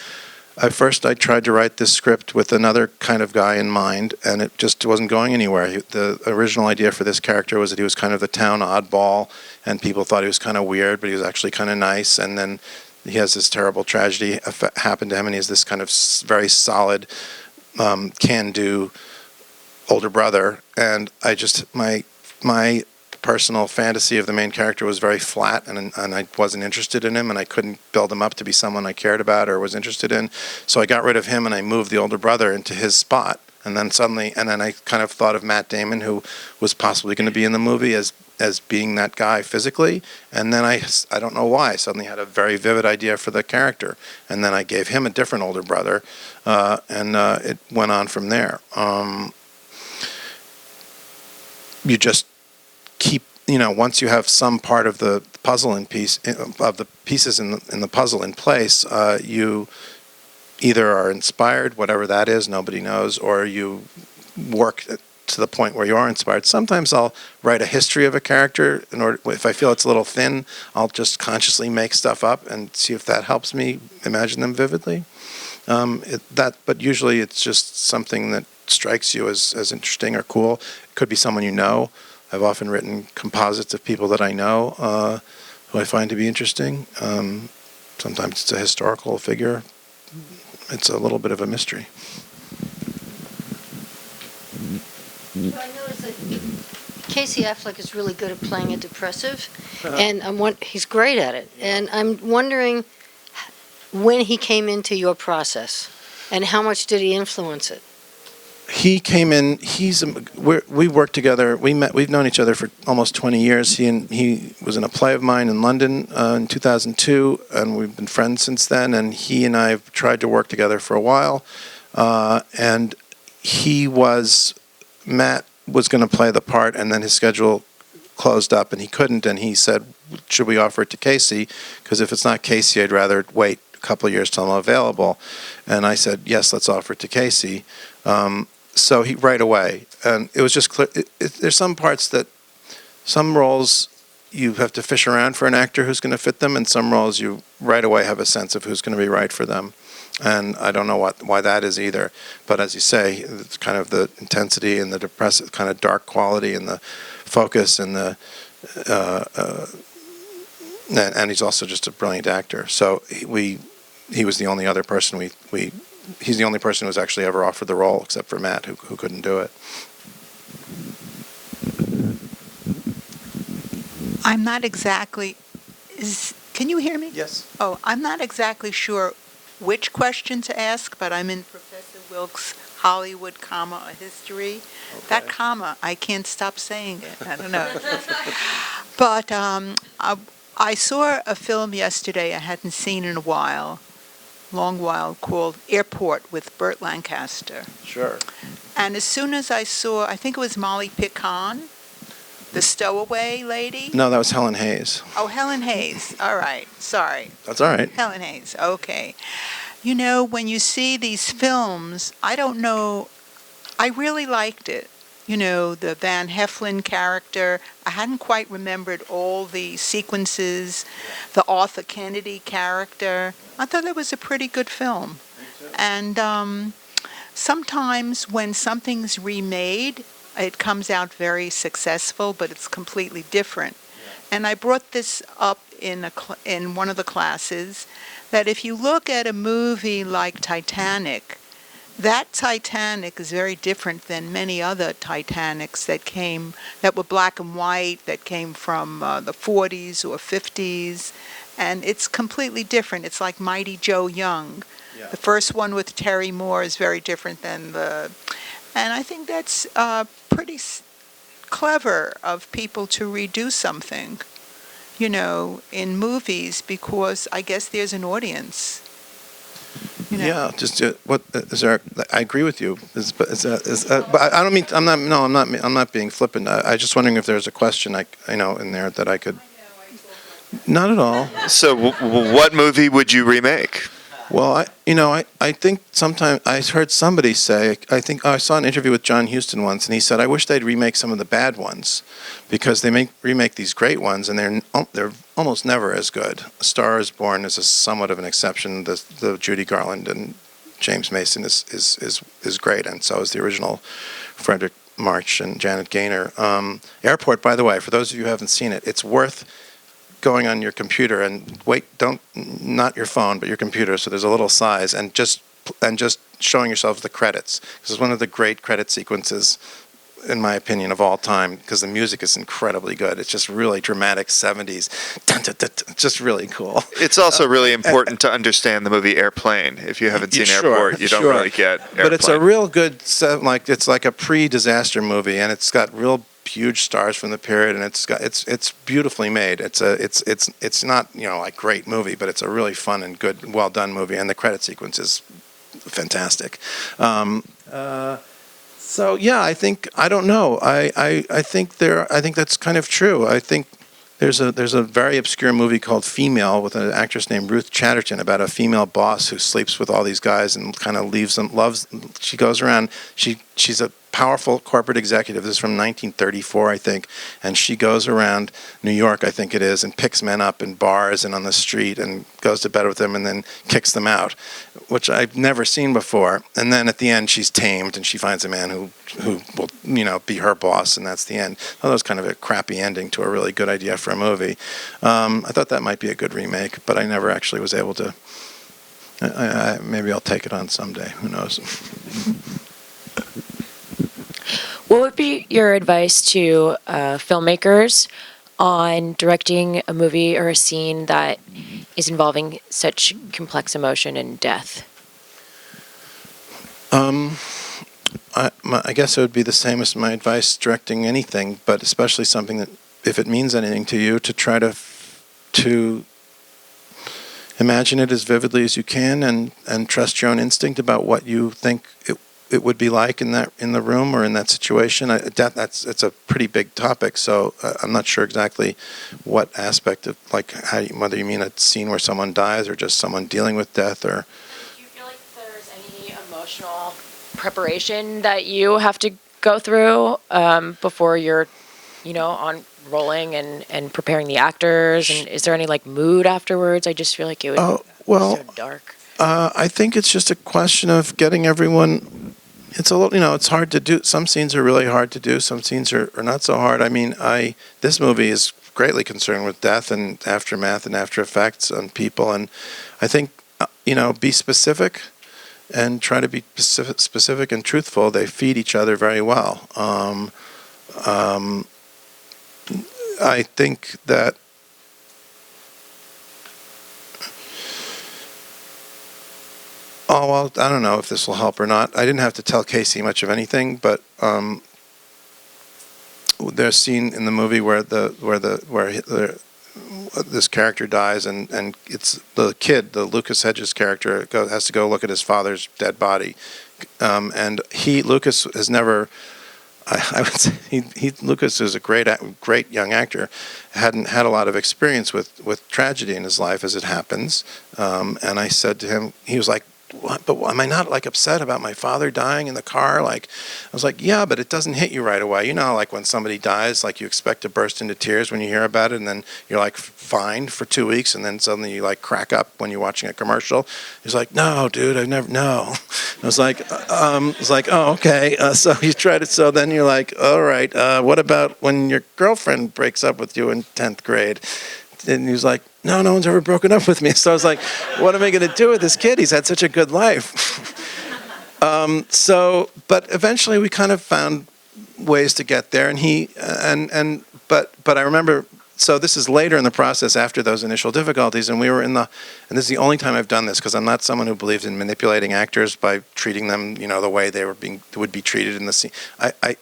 At first, I tried to write this script with another kind of guy in mind, and it just wasn't going anywhere. The original idea for this character was that he was kind of the town oddball, and people thought he was kind of weird, but he was actually kind of nice. And then he has this terrible tragedy happen to him, and he has this kind of very solid, can-do older brother. And my personal fantasy of the main character was very flat, and I wasn't interested in him, and I couldn't build him up to be someone I cared about or was interested in. So I got rid of him, and I moved the older brother into his spot. And then I kind of thought of Matt Damon, who was possibly going to be in the movie, as being that guy physically. And then I don't know why, I suddenly had a very vivid idea for the character. And then I gave him a different older brother, and it went on from there. You just keep, once you have some part of the puzzle of the pieces in the puzzle in place, you either are inspired, whatever that is, nobody knows, or you work to the point where you are inspired. Sometimes I'll write a history of a character if I feel it's a little thin, I'll just consciously make stuff up and see if that helps me imagine them vividly. But usually it's just something that strikes you as interesting or cool. It could be someone you know. I've often written composites of people that I know who I find to be interesting. Sometimes it's a historical figure. It's a little bit of a mystery. So I noticed that Casey Affleck is really good at playing a depressive, and he's great at it. And I'm wondering when he came into your process, and how much did he influence it? He came in. We worked together. We've known each other for almost 20 years. He was in a play of mine in London in 2002, and we've been friends since then. And he and I have tried to work together for a while. And Matt was going to play the part, and then his schedule closed up, and he couldn't. And he said, "Should we offer it to Casey? Because if it's not Casey, I'd rather wait a couple of years till I'm available." And I said, "Yes, let's offer it to Casey." So he right away, and it was just clear. There's some roles you have to fish around for an actor who's going to fit them, and some roles you right away have a sense of who's going to be right for them. And I don't know why that is either. But as you say, it's kind of the intensity and the depressive, kind of dark quality, and the focus, and and he's also just a brilliant actor. So he was the only other person he's the only person who's actually ever offered the role, except for Matt, who couldn't do it. I'm not exactly, can you hear me? Yes. Oh, I'm not exactly sure which question to ask, but I'm in Professor Wilkes' Hollywood, comma, a history. That comma, I can't stop saying it. I don't know. But I saw a film yesterday I hadn't seen in a while, long while, called Airport with Burt Lancaster. Sure. And as soon as I saw, I think it was Molly Picon, the stowaway lady. No, that was Helen Hayes. Oh, Helen Hayes. All right. Sorry. That's all right. Helen Hayes. Okay. You know, when you see these films, I don't know, I really liked it. You know, the Van Heflin character, I hadn't quite remembered all the sequences, the Arthur Kennedy character. I thought it was a pretty good film. And sometimes when something's remade, it comes out very successful, but it's completely different. And I brought this up in one of the classes, that if you look at a movie like Titanic, that Titanic is very different than many other Titanics that were black and white, that came from the 40s or 50s, and it's completely different. It's like Mighty Joe Young. Yeah. The first one with Terry Moore is very different than and I think that's pretty clever of people to redo something, you know, in movies, because I guess there's an audience. You know? Yeah, just what is there? I agree with you. But I don't mean I'm not. No, I'm not being flippant. I just wondering if there's a question in there that I could. Not at all. So, what movie would you remake? Well, I think sometimes I heard somebody say, I saw an interview with John Huston once, and he said, I wish they'd remake some of the bad ones, because they remake these great ones, and they're almost never as good. A Star is Born is somewhat of an exception. The Judy Garland and James Mason is great, and so is the original Frederick March and Janet Gaynor. Airport, by the way, for those of you who haven't seen it, it's worth going on your computer and not your phone, but your computer, so there's a little size, and just showing yourselves the credits. This is one of the great credit sequences, in my opinion, of all time, because the music is incredibly good. It's just really dramatic 70s. Dun, dun, dun, dun. It's just really cool. It's also really important to understand the movie Airplane. If you haven't seen Airport, you don't really get Airplane. But it's a real good, it's like a pre-disaster movie, and it's got real huge stars from the period, and it's beautifully made. It's not like great movie, but it's a really fun and good, well done movie, and the credit sequence is fantastic. So yeah, I don't know. I think that's kind of true. I think there's a very obscure movie called Female with an actress named Ruth Chatterton about a female boss who sleeps with all these guys and kind of leaves them. She goes around. She's a powerful corporate executive. This is from 1934, I think, and she goes around New York, I think it is, and picks men up in bars and on the street and goes to bed with them and then kicks them out, which I've never seen before. And then at the end, she's tamed and she finds a man who will be her boss, and that's the end. That was kind of a crappy ending to a really good idea for a movie. I thought that might be a good remake, but I never actually was able to. Maybe I'll take it on someday. Who knows? What would be your advice to filmmakers on directing a movie or a scene that is involving such complex emotion and death? I guess it would be the same as my advice directing anything, but especially something that, if it means anything to you, to try to imagine it as vividly as you can, and trust your own instinct about what you think it would be like in the room or in that situation. It's a pretty big topic, so I'm not sure exactly what aspect of, like, whether you mean a scene where someone dies or just someone dealing with death, or. Do you feel like there's any emotional preparation that you have to go through before you're, on rolling and preparing the actors? And is there any mood afterwards? I just feel like it would be so dark. I think it's just a question of getting everyone. It's a little, it's hard to do. Some scenes are really hard to do. Some scenes are not so hard. I mean, this movie is greatly concerned with death and aftermath and after effects on people. And I think, be specific and try to be specific and truthful. They feed each other very well. I think that oh, well, I don't know if this will help or not. I didn't have to tell Casey much of anything, but there's a scene in the movie where this character dies, and it's the kid, the Lucas Hedges character, has to go look at his father's dead body, and Lucas has never. I would say Lucas is a great young actor, hadn't had a lot of experience with tragedy in his life as it happens, and I said to him, he was like, what, but am I not like upset about my father dying in the car? Like, I was like, yeah, but it doesn't hit you right away. You know, like when somebody dies, like you expect to burst into tears when you hear about it, and then you're like fine for 2 weeks, and then suddenly you like crack up when you're watching a commercial. He's like, no, dude, no. I was like, oh, okay. So you tried it. So then you're like, all right. What about when your girlfriend breaks up with you in 10th grade? And he was like, no one's ever broken up with me. So I was like, what am I going to do with this kid? He's had such a good life. But eventually we kind of found ways to get there. And but I remember, so this is later in the process after those initial difficulties, and we were and this is the only time I've done this, because I'm not someone who believes in manipulating actors by treating them, the way they would be treated in the scene. I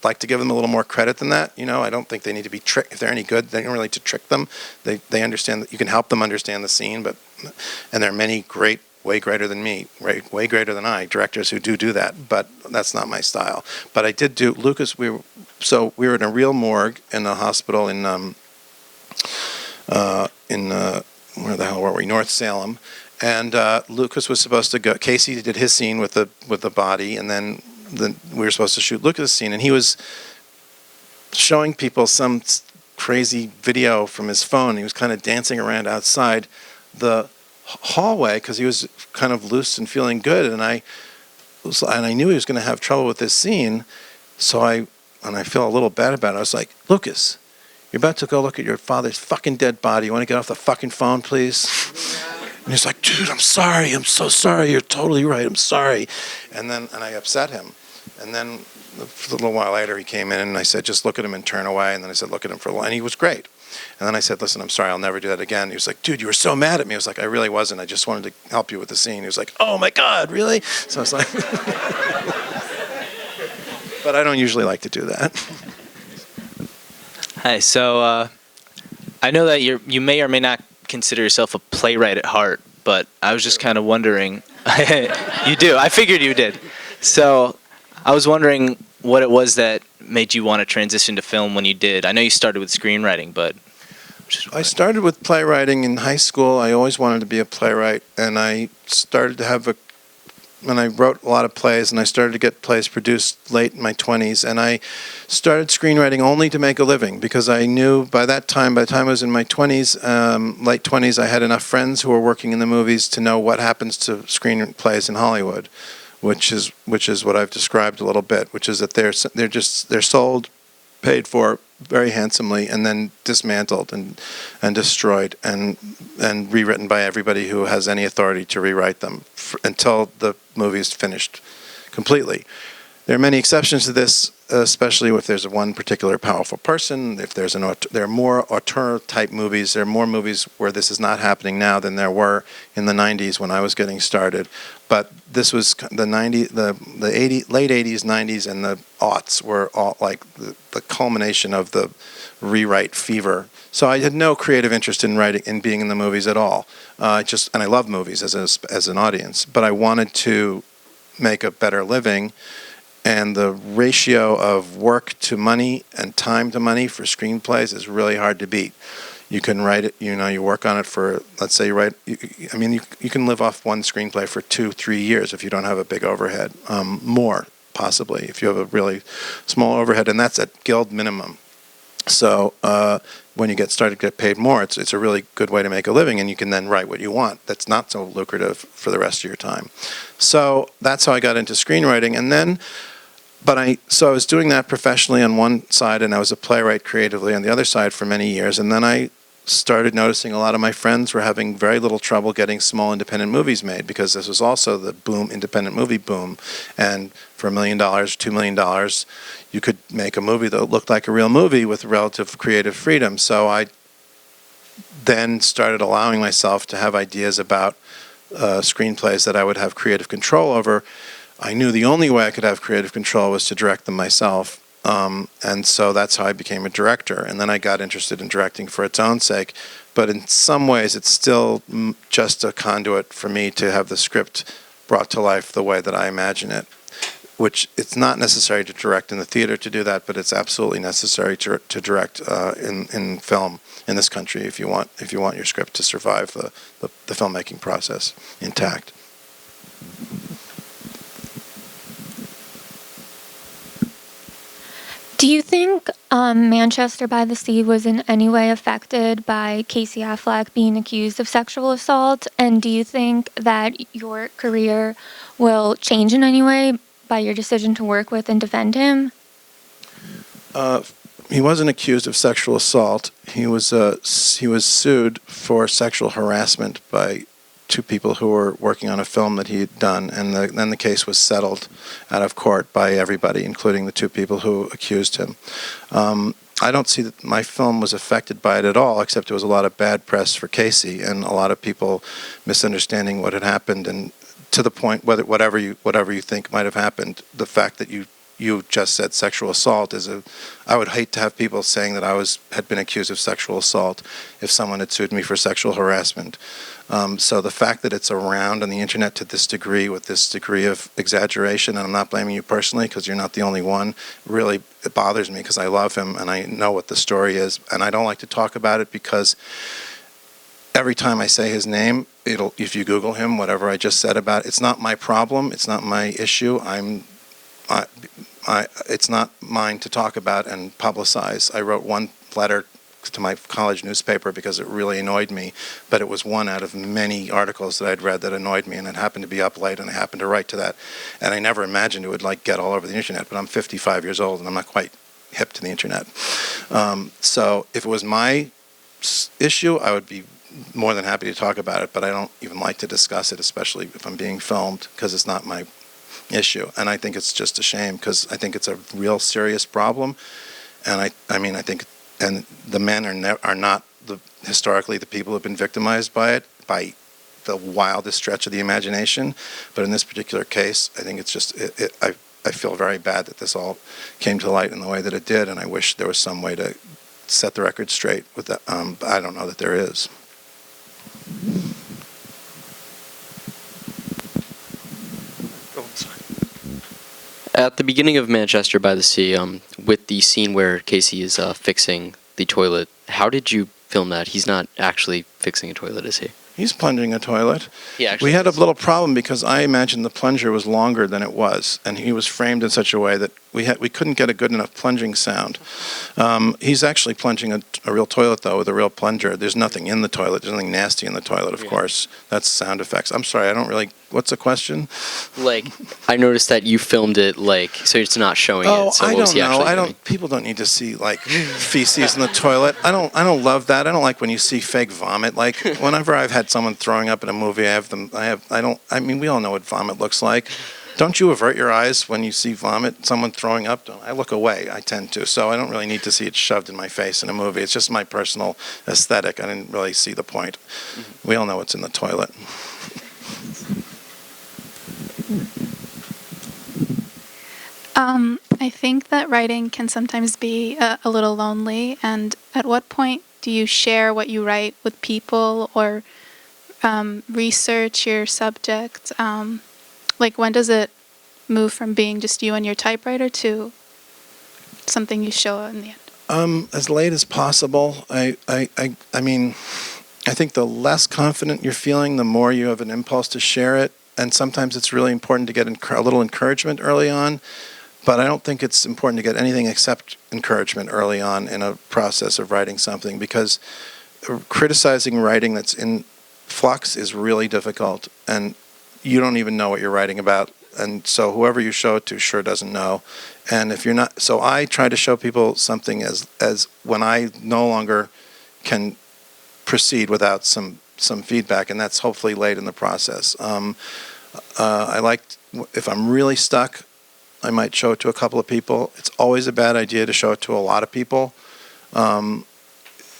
like to give them a little more credit than that. I don't think they need to be tricked. If they're any good, they don't really need to trick them. They understand that you can help them understand the scene, and there are many great, way greater than me, way greater than I, directors who do that, but that's not my style. But I did do, Lucas, we were in a real morgue in a hospital in where the hell were we? North Salem, and Lucas was supposed to go. Casey did his scene with the body, and then we were supposed to shoot Lucas' scene, and he was showing people some crazy video from his phone. He was kind of dancing around outside the hallway because he was kind of loose and feeling good, and I knew he was going to have trouble with this scene, so I feel a little bad about it. I was like, Lucas, you're about to go look at your father's fucking dead body. You want to get off the fucking phone, please? And he's like, dude, I'm sorry. I'm so sorry. You're totally right. I'm sorry. And I upset him. And then a little while later, he came in and I said, just look at him and turn away. And then I said, look at him for a while. And he was great. And then I said, listen, I'm sorry. I'll never do that again. He was like, dude, you were so mad at me. I was like, I really wasn't. I just wanted to help you with the scene. He was like, oh my God, really? So I was like, but I don't usually like to do that. Hi, so I know that you may or may not consider yourself a playwright at heart, but I was just kind of wondering. You do. I figured you did. So I was wondering what it was that made you want to transition to film when you did. I know you started with screenwriting, but I started with playwriting in high school. I always wanted to be a playwright, and I started to when I wrote a lot of plays, and I started to get plays produced late in my 20s, and I started screenwriting only to make a living, because I knew by the time I was in my 20s, late 20s, I had enough friends who were working in the movies to know what happens to screenplays in Hollywood, which is what I've described a little bit, which is that they're sold, paid for very handsomely, and then dismantled and destroyed and rewritten by everybody who has any authority to rewrite them until the movie is finished completely. There are many exceptions to this, especially if there's one particular powerful person. If there are more auteur-type movies. There are more movies where this is not happening now than there were in the 90s when I was getting started. But this was the late 80s, 90s, and the aughts were all like the culmination of the rewrite fever. So I had no creative interest in writing, in being in the movies at all. And I love movies as an audience, but I wanted to make a better living. And the ratio of work to money and time to money for screenplays is really hard to beat. You can write it, you work on it for, let's say you can live off one screenplay for 2-3 years if you don't have a big overhead. More, possibly, if you have a really small overhead, and that's at guild minimum. So when you get started to get paid more, it's a really good way to make a living, and you can then write what you want. That's not so lucrative for the rest of your time. So that's how I got into screenwriting, and then I was doing that professionally on one side, and I was a playwright creatively on the other side for many years. And then I started noticing a lot of my friends were having very little trouble getting small independent movies made, because this was also the independent movie boom. And for $1 million, $2 million, you could make a movie that looked like a real movie with relative creative freedom. So I then started allowing myself to have ideas about screenplays that I would have creative control over. I knew the only way I could have creative control was to direct them myself. And so that's how I became a director. And then I got interested in directing for its own sake. But in some ways, it's still just a conduit for me to have the script brought to life the way that I imagine it, which it's not necessary to direct in the theater to do that, but it's absolutely necessary to direct in film in this country if you want your script to survive the filmmaking process intact. Do you think Manchester by the Sea was in any way affected by Casey Affleck being accused of sexual assault? And do you think that your career will change in any way by your decision to work with and defend him? He wasn't accused of sexual assault. He was sued for sexual harassment by two people who were working on a film that he had done, and then the case was settled out of court by everybody, including the two people who accused him. I don't see that my film was affected by it at all, except there was a lot of bad press for Casey and a lot of people misunderstanding what had happened, and to the point whatever you think might have happened, the fact that you just said sexual assault I would hate to have people saying that I had been accused of sexual assault if someone had sued me for sexual harassment. So the fact that it's around on the internet to this degree, with this degree of exaggeration, and I'm not blaming you personally because you're not the only one, really it bothers me because I love him and I know what the story is, and I don't like to talk about it because every time I say his name, if you Google him, whatever I just said about it, it's not my problem, it's not my issue. It's not mine to talk about and publicize. I wrote one letter to my college newspaper because it really annoyed me, but it was one out of many articles that I'd read that annoyed me, and it happened to be up late, and I happened to write to that. And I never imagined it would get all over the internet, but I'm 55 years old, and I'm not quite hip to the internet. So if it was my issue, I would be more than happy to talk about it, but I don't even like to discuss it, especially if I'm being filmed, because it's not my issue. And I think it's just a shame, because I think it's a real serious problem, and I think and the men are not historically the people who have been victimized by it, by the wildest stretch of the imagination. But in this particular case, I think it's just I feel very bad that this all came to light in the way that it did, and I wish there was some way to set the record straight with that. I don't know that there is. At the beginning of Manchester by the Sea, with the scene where Casey is fixing the toilet, how did you film that? He's not actually fixing a toilet, is he? He's plunging a toilet. Yeah, we had a little problem because I imagined the plunger was longer than it was, and he was framed in such a way that we couldn't get a good enough plunging sound. He's actually plunging a real toilet, though, with a real plunger. There's nothing in the toilet. There's nothing nasty in the toilet, of course. That's sound effects. I'm sorry, I don't really... What's the question? I noticed that you filmed it, so it's not showing it. So I what was don't he know. actually doing? People don't need to see, feces in the toilet. I don't love that. I don't like when you see fake vomit. Whenever I've had someone throwing up in a movie, we all know what vomit looks like. Don't you avert your eyes when you see vomit, someone throwing up? I look away, I tend to. So I don't really need to see it shoved in my face in a movie. It's just my personal aesthetic. I didn't really see the point. Mm-hmm. We all know what's in the toilet. I think that writing can sometimes be a little lonely. And at what point do you share what you write with people or research your subject? When does it move from being just you and your typewriter to something you show in the end? As late as possible. I think the less confident you're feeling, the more you have an impulse to share it. And sometimes it's really important to get a little encouragement early on. But I don't think it's important to get anything except encouragement early on in a process of writing something, because criticizing writing that's in flux is really difficult, and you don't even know what you're writing about, and so whoever you show it to sure doesn't know. And if you're not, so I try to show people something as when I no longer can proceed without some feedback, and that's hopefully late in the process. I like, if I'm really stuck, I might show it to a couple of people. It's always a bad idea to show it to a lot of people,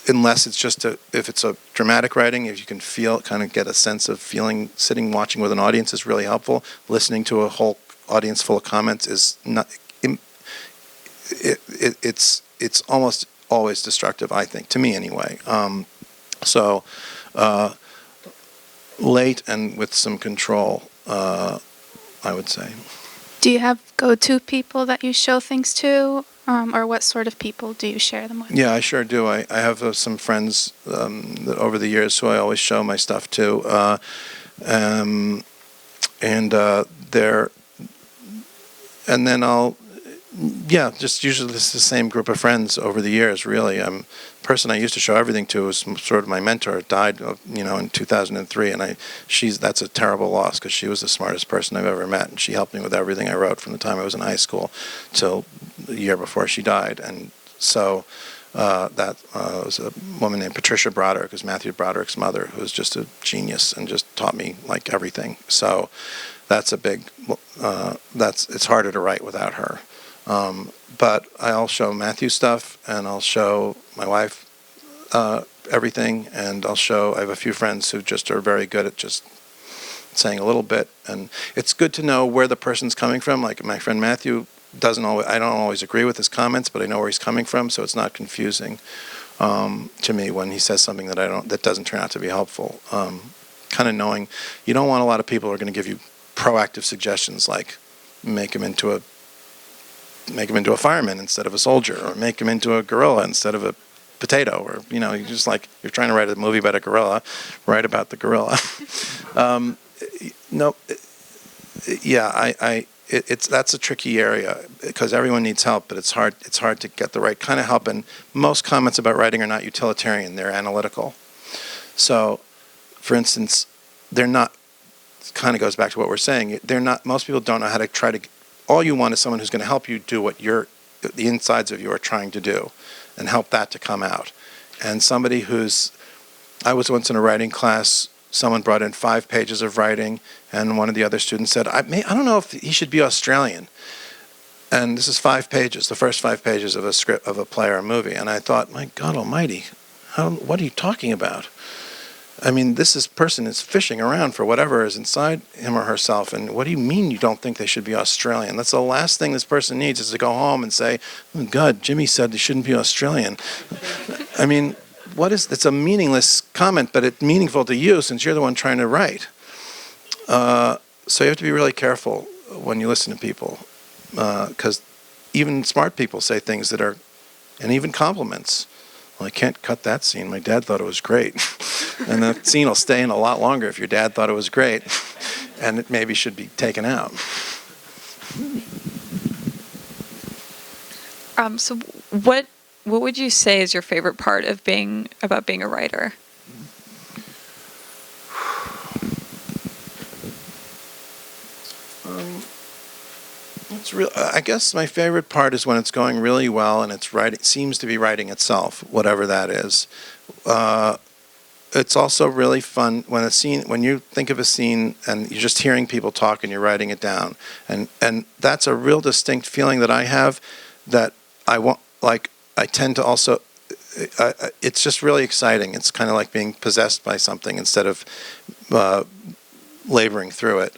unless it's just if it's a dramatic writing, if you can kind of get a sense of feeling, sitting watching with an audience is really helpful. Listening to a whole audience full of comments is not. It's almost always destructive, I think, to me anyway. So late and with some control, I would say. Do you have go-to people that you show things to, or what sort of people do you share them with? Yeah, I sure do. I have some friends that over the years who I always show my stuff to, and then I'll, just usually it's the same group of friends over the years. Really, the person I used to show everything to was sort of my mentor. Died, in 2003, and that's a terrible loss because she was the smartest person I've ever met, and she helped me with everything I wrote from the time I was in high school till the year before she died. And so that was a woman named Patricia Broderick, who's Matthew Broderick's mother, who was just a genius and just taught me like everything. So that's a big. It's harder to write without her. But I'll show Matthew stuff, and I'll show my wife everything, and I have a few friends who just are very good at just saying a little bit, and it's good to know where the person's coming from. Like my friend Matthew I don't always agree with his comments, but I know where he's coming from, so it's not confusing to me when he says something that doesn't turn out to be helpful. Kind of knowing you don't want a lot of people who are going to give you proactive suggestions like make him into a fireman instead of a soldier, or make him into a gorilla instead of a potato, or you're just like, you're trying to write a movie about a gorilla, write about the gorilla. That's a tricky area because everyone needs help, but it's hard to get the right kind of help, and most comments about writing are not utilitarian, they're analytical. So, for instance, they're not, kind of goes back to what we're saying, most people don't know how to try to, all you want is someone who's going to help you do what the insides of you are trying to do and help that to come out. And somebody I was once in a writing class, someone brought in 5 pages of writing, and one of the other students said, I don't know if he should be Australian. And this is 5 pages, the first 5 pages of a script of a play or a movie. And I thought, my God almighty, what are you talking about? I mean, this person is fishing around for whatever is inside him or herself. And what do you mean you don't think they should be Australian? That's the last thing this person needs, is to go home and say, oh, God, Jimmy said they shouldn't be Australian. I mean, it's a meaningless comment, but it's meaningful to you since you're the one trying to write. So you have to be really careful when you listen to people, because even smart people say things that are, and even compliments. Well, I can't cut that scene. My dad thought it was great. And that scene will stay in a lot longer if your dad thought it was great, and it maybe should be taken out. So what would you say is your favorite part of being a writer? I guess my favorite part is when it's going really well and seems to be writing itself, whatever that is. It's also really fun when you think of a scene and you're just hearing people talk and you're writing it down, and that's a real distinct feeling that I have, that I want. Like I tend to also. It's just really exciting. It's kind of like being possessed by something instead of laboring through it.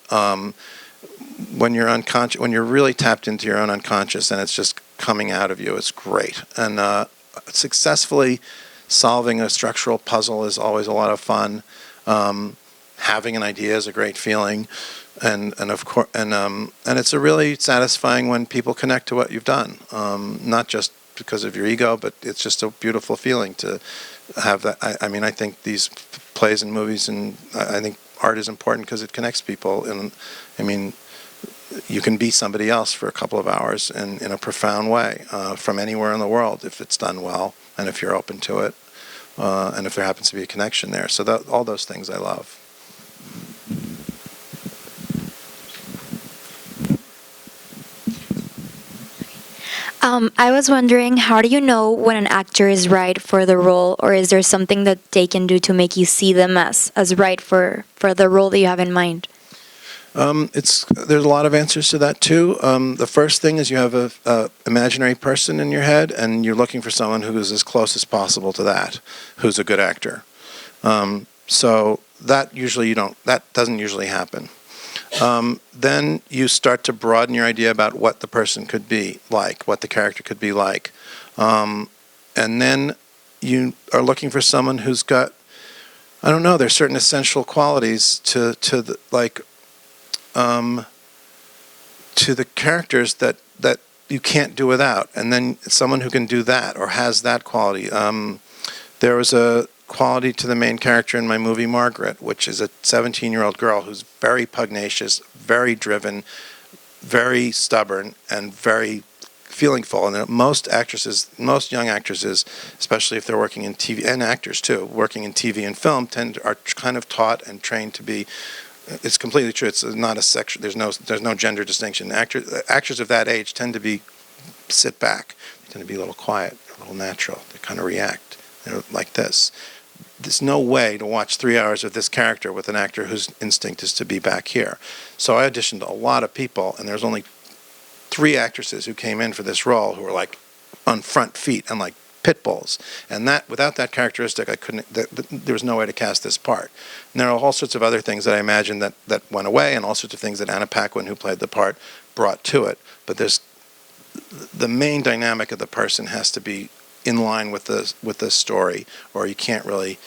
When you're unconscious, when you're really tapped into your own unconscious and it's just coming out of you, it's great. And successfully solving a structural puzzle is always a lot of fun. Having an idea is a great feeling, and of course, and it's a really satisfying when people connect to what you've done. Not just because of your ego, but it's just a beautiful feeling to have that. I mean, I think these plays and movies, and I think art is important because it connects people. And I mean, you can be somebody else for a couple of hours in a profound way from anywhere in the world if it's done well and if you're open to it, and if there happens to be a connection there. So all those things I love. I was wondering, how do you know when an actor is right for the role, or is there something that they can do to make you see them as right for the role that you have in mind? There's a lot of answers to that too. The first thing is you have a imaginary person in your head, and you're looking for someone who is as close as possible to that, who's a good actor. So that doesn't usually happen. Then you start to broaden your idea about what the person could be like, what the character could be like. And then you are looking for someone who's got, I don't know, there's certain essential qualities to the characters that you can't do without. And then someone who can do that or has that quality. There was a quality to the main character in my movie Margaret, which is a 17-year-old girl who's very pugnacious, very driven, very stubborn, and very feelingful. And most young actresses, especially if they're working in TV, and actors too, working in TV and film, are kind of taught and trained to be. It's completely true. It's not a section. There's no gender distinction. Actors of that age tend to sit back. They tend to be a little quiet, a little natural. They kind of react. They're like this. There's no way to watch 3 hours of this character with an actor whose instinct is to be back here. So I auditioned a lot of people, and there's only 3 actresses who came in for this role who were like on front feet and like pit bulls. And that, without that characteristic, I couldn't. There was no way to cast this part. And there are all sorts of other things that I imagined that went away, and all sorts of things that Anna Paquin, who played the part, brought to it. But the main dynamic of the person has to be in line with the story, or you can't really,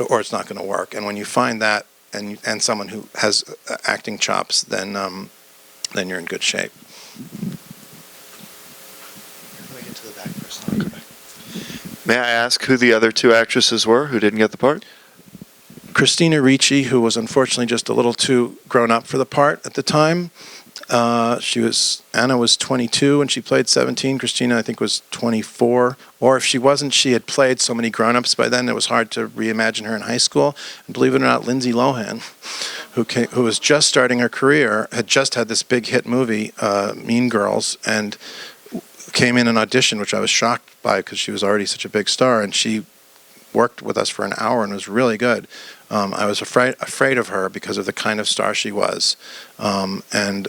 or it's not going to work. And when you find that, and someone who has acting chops, then you're in good shape. Let me get to the back first. I'll come back. May I ask who the other 2 actresses were who didn't get the part? Christina Ricci, who was unfortunately just a little too grown up for the part at the time. Anna was 22 when she played 17. Christina, I think, was 24. Or if she wasn't, she had played so many grown-ups by then, it was hard to reimagine her in high school. And believe it or not, Lindsay Lohan, who was just starting her career, had just had this big hit movie, Mean Girls, and came in an audition, which I was shocked by because she was already such a big star, and she worked with us for an hour and was really good. I was afraid of her because of the kind of star she was, and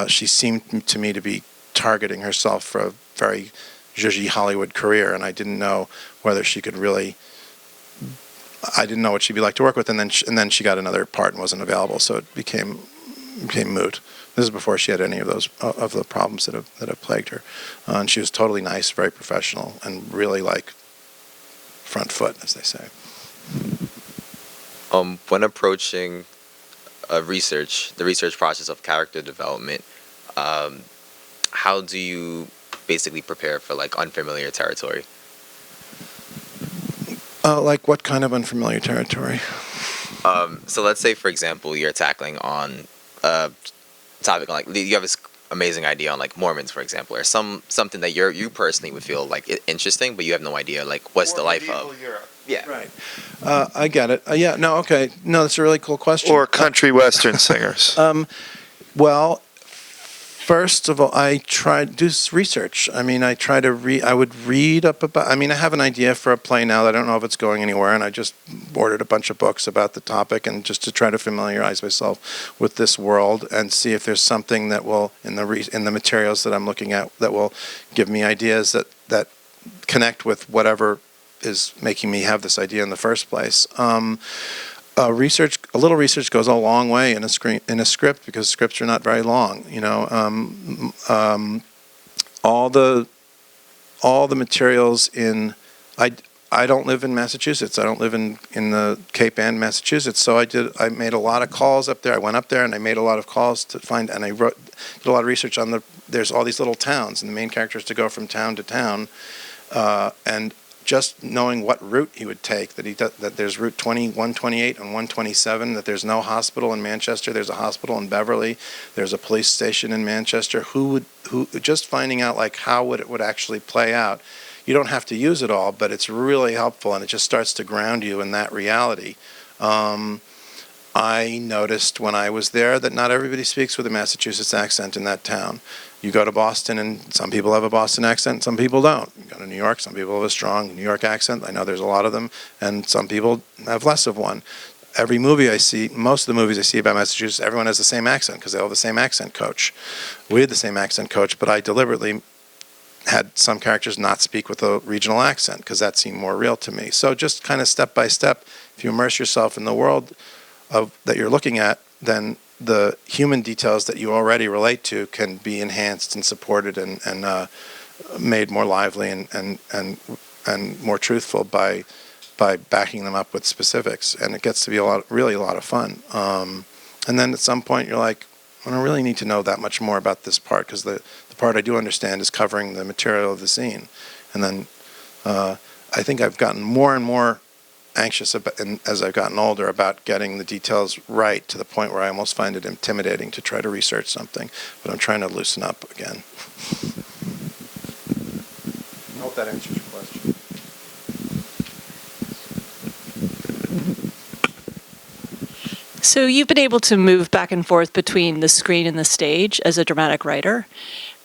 she seemed to me to be targeting herself for a very zhuzhy Hollywood career, and I didn't know whether she could really. I didn't know what she'd be like to work with, and then she got another part and wasn't available, so it became moot. This is before she had any of the problems that have plagued her, and she was totally nice, very professional, and really like front foot, as they say. When approaching the research process of character development, how do you basically prepare for like unfamiliar territory? Like what kind of unfamiliar territory? So let's say, for example, you're tackling on a topic on, like, you have this amazing idea on like Mormons, for example, or something that you personally would feel like interesting, but you have no idea like what's the life of. Europe. Yeah. Right. I get it. Yeah. No. Okay. No, that's a really cool question. Or country western singers. Well, first of all, I try to do research. I mean, I try to read. I would read up about. I mean, I have an idea for a play now that I don't know if it's going anywhere, and I just ordered a bunch of books about the topic, and just to try to familiarize myself with this world and see if there's something that will in the materials that I'm looking at that will give me ideas that connect with whatever is making me have this idea in the first place. A little research goes a long way in a script because scripts are not very long. You know, all the materials in. I don't live in Massachusetts. I don't live in the Cape Ann, Massachusetts. So I made a lot of calls up there. I went up there and I made a lot of calls to find, and I did a lot of research on there's all these little towns, and the main character is to go from town to town, and just knowing what route he would take, that there's route 128 and 127, that there's no hospital in Manchester, there's a hospital in Beverly, there's a police station in Manchester, just finding out like how it would actually play out. You don't have to use it all, but it's really helpful, and it just starts to ground you in that reality. I noticed when I was there that not everybody speaks with a Massachusetts accent in that town. You go to Boston, and some people have a Boston accent, some people don't. You go to New York, some people have a strong New York accent. I know there's a lot of them, and some people have less of one. Every movie I see, most of the movies I see about Massachusetts, everyone has the same accent because they all have the same accent coach. We had the same accent coach, but I deliberately had some characters not speak with a regional accent because that seemed more real to me. So just kind of step by step, if you immerse yourself in the world that you're looking at, then the human details that you already relate to can be enhanced and supported and made more lively and more truthful by backing them up with specifics. And it gets to be really a lot of fun. And then at some point you're like, I don't really need to know that much more about this part because the part I do understand is covering the material of the scene. And then I think I've gotten more and more anxious about, and as I've gotten older, about getting the details right to the point where I almost find it intimidating to try to research something. But I'm trying to loosen up again. I hope that answers your question. So you've been able to move back and forth between the screen and the stage as a dramatic writer,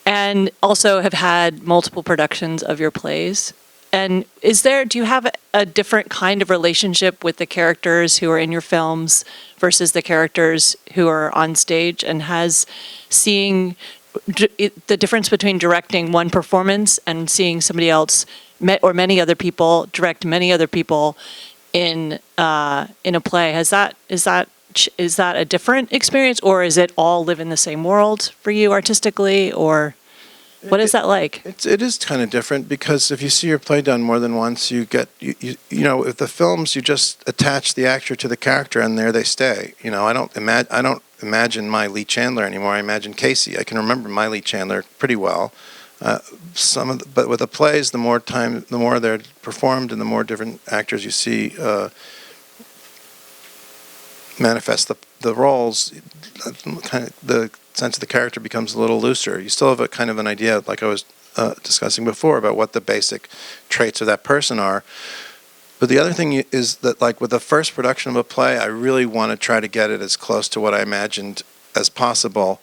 and also have had multiple productions of your plays. And do you have a different kind of relationship with the characters who are in your films versus the characters who are on stage? And has seeing the difference between directing one performance and seeing somebody else or many other people direct many other people in a play, is that a different experience, or is it all live in the same world for you artistically, or what is that like? It is kind of different because if you see your play done more than once, you know, if the films, you just attach the actor to the character and there they stay. You know, I don't imagine Miley Chandler anymore. I imagine Casey. I can remember Miley Chandler pretty well. But with the plays, the more they're performed and the more different actors you see manifest the roles, kind of the sense of the character becomes a little looser. You still have a kind of an idea, like I was discussing before, about what the basic traits of that person are. But the other thing is that, like with the first production of a play, I really want to try to get it as close to what I imagined as possible,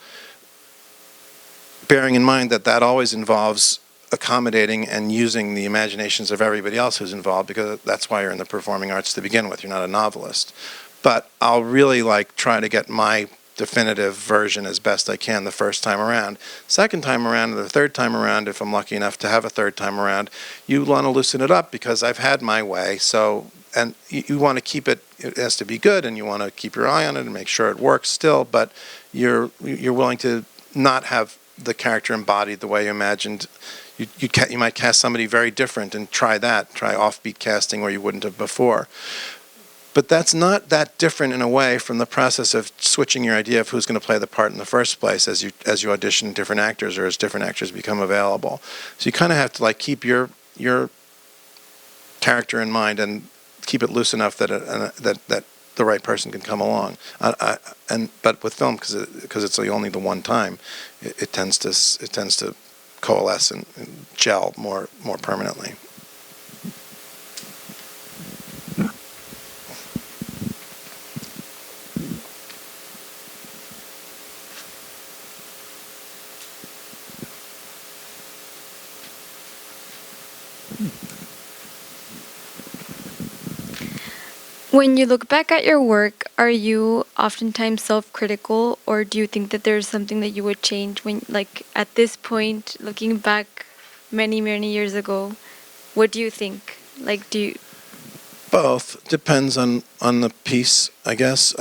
bearing in mind that always involves accommodating and using the imaginations of everybody else who's involved, because that's why you're in the performing arts to begin with. You're not a novelist. But I'll really try to get my definitive version as best I can the first time around. Second time around, or the third time around, if I'm lucky enough to have a third time around, you want to loosen it up because I've had my way. So, and you want to keep it has to be good, and you want to keep your eye on it and make sure it works still, but you're willing to not have the character embodied the way you imagined. You might cast somebody very different and try offbeat casting where you wouldn't have before. But that's not that different in a way from the process of switching your idea of who's going to play the part in the first place as you audition different actors or as different actors become available. So you kind of have to keep your character in mind and keep it loose enough that the right person can come along. But with film, because it's only the one time, it tends to coalesce and gel more permanently. When you look back at your work, are you oftentimes self-critical, or do you think that there's something that you would change when, at this point, looking back many, many years ago, what do you think? Both. Depends on the piece, I guess.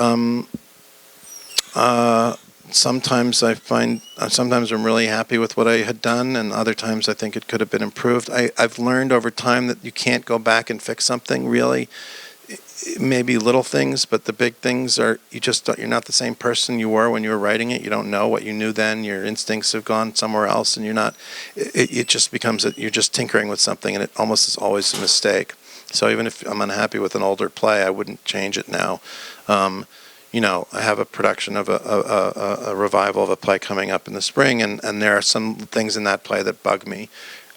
Sometimes sometimes I'm really happy with what I had done, and other times I think it could have been improved. I've learned over time that you can't go back and fix something, really. Maybe little things, but the big things are, you're not the same person you were when you were writing it. You don't know what you knew then. Your instincts have gone somewhere else, and it just becomes you're just tinkering with something, and it almost is always a mistake. So even if I'm unhappy with an older play, I wouldn't change it now. I have a production of a revival of a play coming up in the spring, and there are some things in that play that bug me.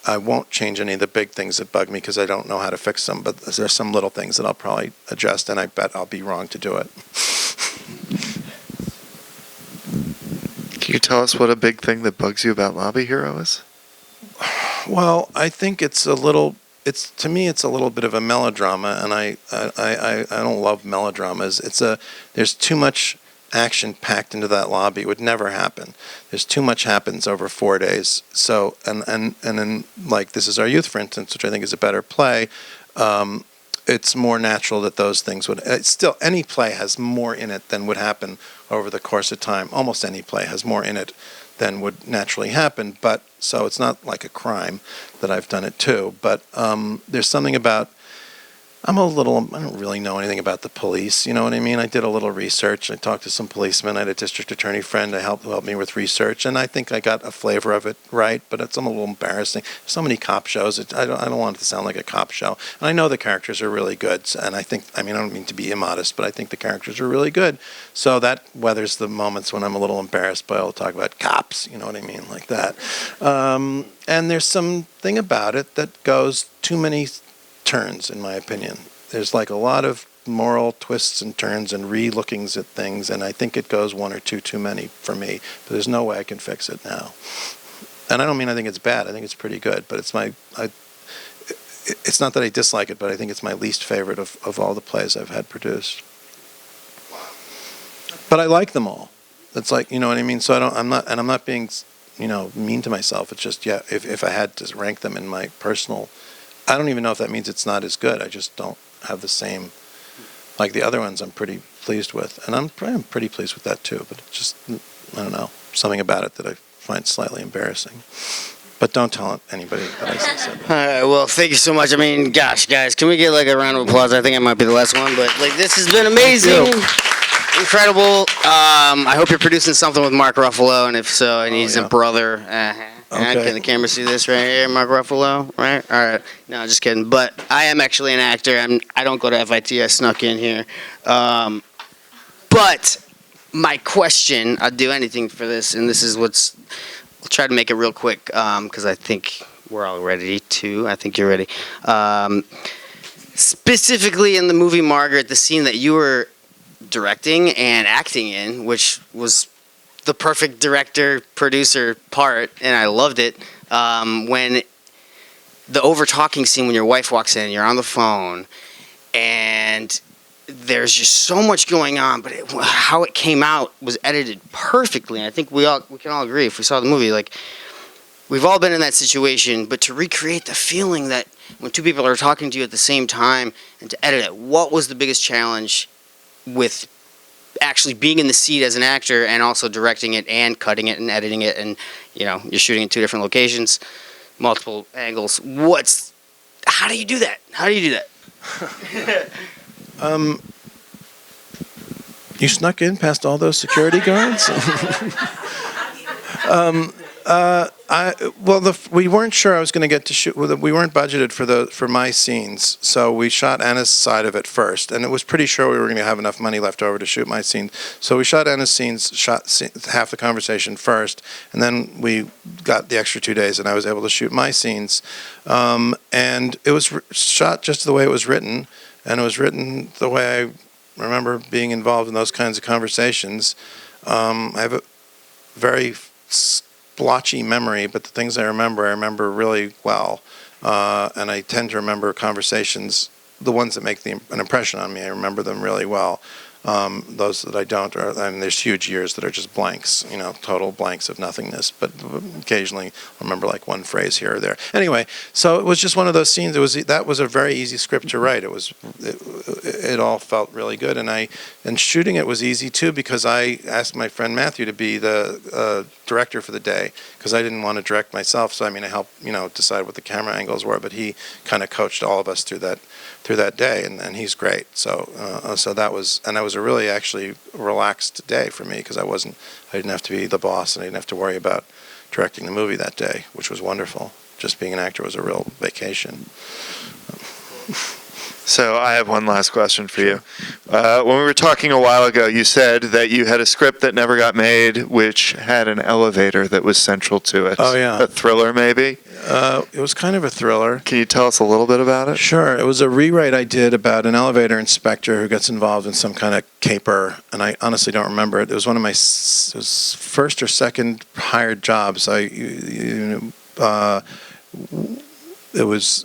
I won't change any of the big things that bug me because I don't know how to fix them, but there's some little things that I'll probably adjust, and I bet I'll be wrong to do it. you tell us what a big thing that bugs you about Lobby Hero is? Well, I think it's a little. To me, it's a little bit of a melodrama, and I don't love melodramas. There's too much action packed into that lobby. It would never happen. There's too much happens over 4 days. So and then like This Is Our Youth, for instance, which I think is a better play. It's more natural that those things would. Still, any play has more in it than would happen over the course of time. Almost any play has more in it than would naturally happen. But so it's not like a crime that I've done it too. But there's something about. I don't really know anything about the police, you know what I mean? I did a little research. I talked to some policemen. I had a district attorney friend who helped me with research, and I think I got a flavor of it right, but it's a little embarrassing. So many cop shows. I don't want it to sound like a cop show. And I know the characters are really good, and I don't mean to be immodest, but I think the characters are really good. So that weathers the moments when I'm a little embarrassed by all the talk about cops, you know what I mean, like that. And there's something about it that goes too many turns, in my opinion. There's like a lot of moral twists and turns and re-lookings at things, and I think it goes one or two too many for me, but there's no way I can fix it now. And I don't mean I think it's bad. I think it's pretty good, but it's not that I dislike it, but I think it's my least favorite of all the plays I've had produced. But I like them all. It's like, you know what I mean? So I'm not being, mean to myself. It's just, yeah, if I had to rank them in my personal, I don't even know if that means it's not as good. I just don't have the same, like the other ones I'm pretty pleased with. And I'm pretty pleased with that too, but it's just, I don't know, something about it that I find slightly embarrassing. But don't tell anybody that I said that. All right, well, thank you so much. I mean, gosh, guys, can we get like a round of applause? I think I might be the last one, but like this has been amazing. Incredible. I hope you're producing something with Mark Ruffalo, and if so, and he's a brother. Okay. Can the camera see this right here, Mark Ruffalo? Right? All right. No, just kidding. But I am actually an actor. I don't go to FIT. I snuck in here. But my question, I'd do anything for this, and this is I'll try to make it real quick because I think we're all ready to. I think you're ready. Specifically in the movie Margaret, the scene that you were directing and acting in, which was the perfect director-producer part, and I loved it. When the over-talking scene, when your wife walks in, you're on the phone, and there's just so much going on, but how it came out was edited perfectly. And I think we can all agree, if we saw the movie, like, we've all been in that situation, but to recreate the feeling that when two people are talking to you at the same time and to edit it, what was the biggest challenge with actually being in the seat as an actor and also directing it and cutting it and editing it, and you're shooting in two different locations, multiple angles? How do you do that? You snuck in past all those security guards? We weren't sure I was going to get to shoot. We weren't budgeted for my scenes, so we shot Anna's side of it first, and it was pretty sure we were going to have enough money left over to shoot my scene. So we shot Anna's scenes, half the conversation first, and then we got the extra 2 days, and I was able to shoot my scenes. And it was shot just the way it was written, and it was written the way I remember being involved in those kinds of conversations. I have a very blotchy memory, but the things I remember really well. And I tend to remember conversations, the ones that make an impression on me, I remember them really well. Those that I don't, there's huge years that are just blanks, total blanks of nothingness. But occasionally I remember like one phrase here or there. Anyway, so it was just one of those scenes. That was a very easy script to write. It all felt really good, and shooting it was easy too, because I asked my friend Matthew to be the director for the day, because I didn't want to direct myself. So I helped decide what the camera angles were, but he kind of coached all of us through that day, and he's great. So that was a really actually relaxed day for me, because I didn't have to be the boss, and I didn't have to worry about directing the movie that day, which was wonderful. Just being an actor was a real vacation. So I have one last question for you. When we were talking a while ago, you said that you had a script that never got made, which had an elevator that was central to it. Oh, yeah. A thriller, maybe? It was kind of a thriller. Can you tell us a little bit about it? Sure. It was a rewrite I did about an elevator inspector who gets involved in some kind of caper, and I honestly don't remember it. It was one of my it was first or second hired jobs. It was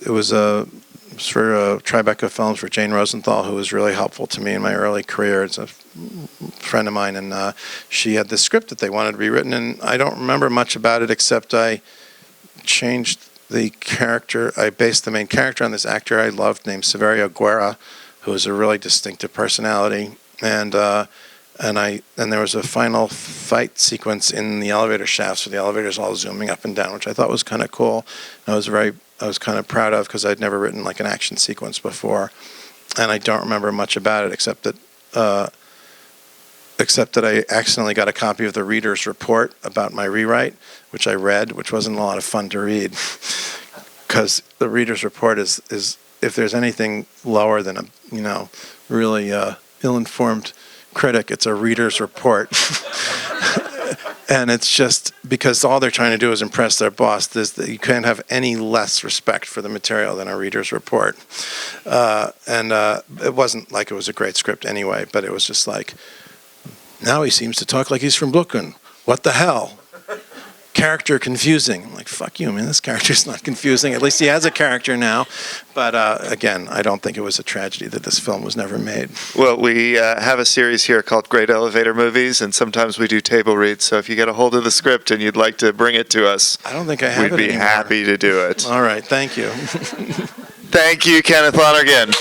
for Tribeca Films for Jane Rosenthal, who was really helpful to me in my early career. It's a friend of mine, and she had this script that they wanted to be written, and I don't remember much about it except I changed the character. I based the main character on this actor I loved named Severio Guerra, who was a really distinctive personality, and there was a final fight sequence in the elevator shafts where the elevator's all zooming up and down, which I thought was kind of cool. I was kind of proud of because I'd never written like an action sequence before, and I don't remember much about it except that I accidentally got a copy of the reader's report about my rewrite, which I read, which wasn't a lot of fun to read, because the reader's report is if there's anything lower than a really ill-informed critic, it's a reader's report. And it's just because all they're trying to do is impress their boss. You can't have any less respect for the material than a reader's report. It wasn't like it was a great script anyway, but it was just like, now he seems to talk like he's from Brooklyn. What the hell? Character confusing. I'm like, fuck you, man. This character's not confusing. At least he has a character now. But again, I don't think it was a tragedy that this film was never made. Well, we have a series here called Great Elevator Movies, and sometimes we do table reads. So if you get a hold of the script and you'd like to bring it to us, I don't think I have we'd it be anymore. happy to do it. All right, thank you. Thank you, Kenneth Lonergan.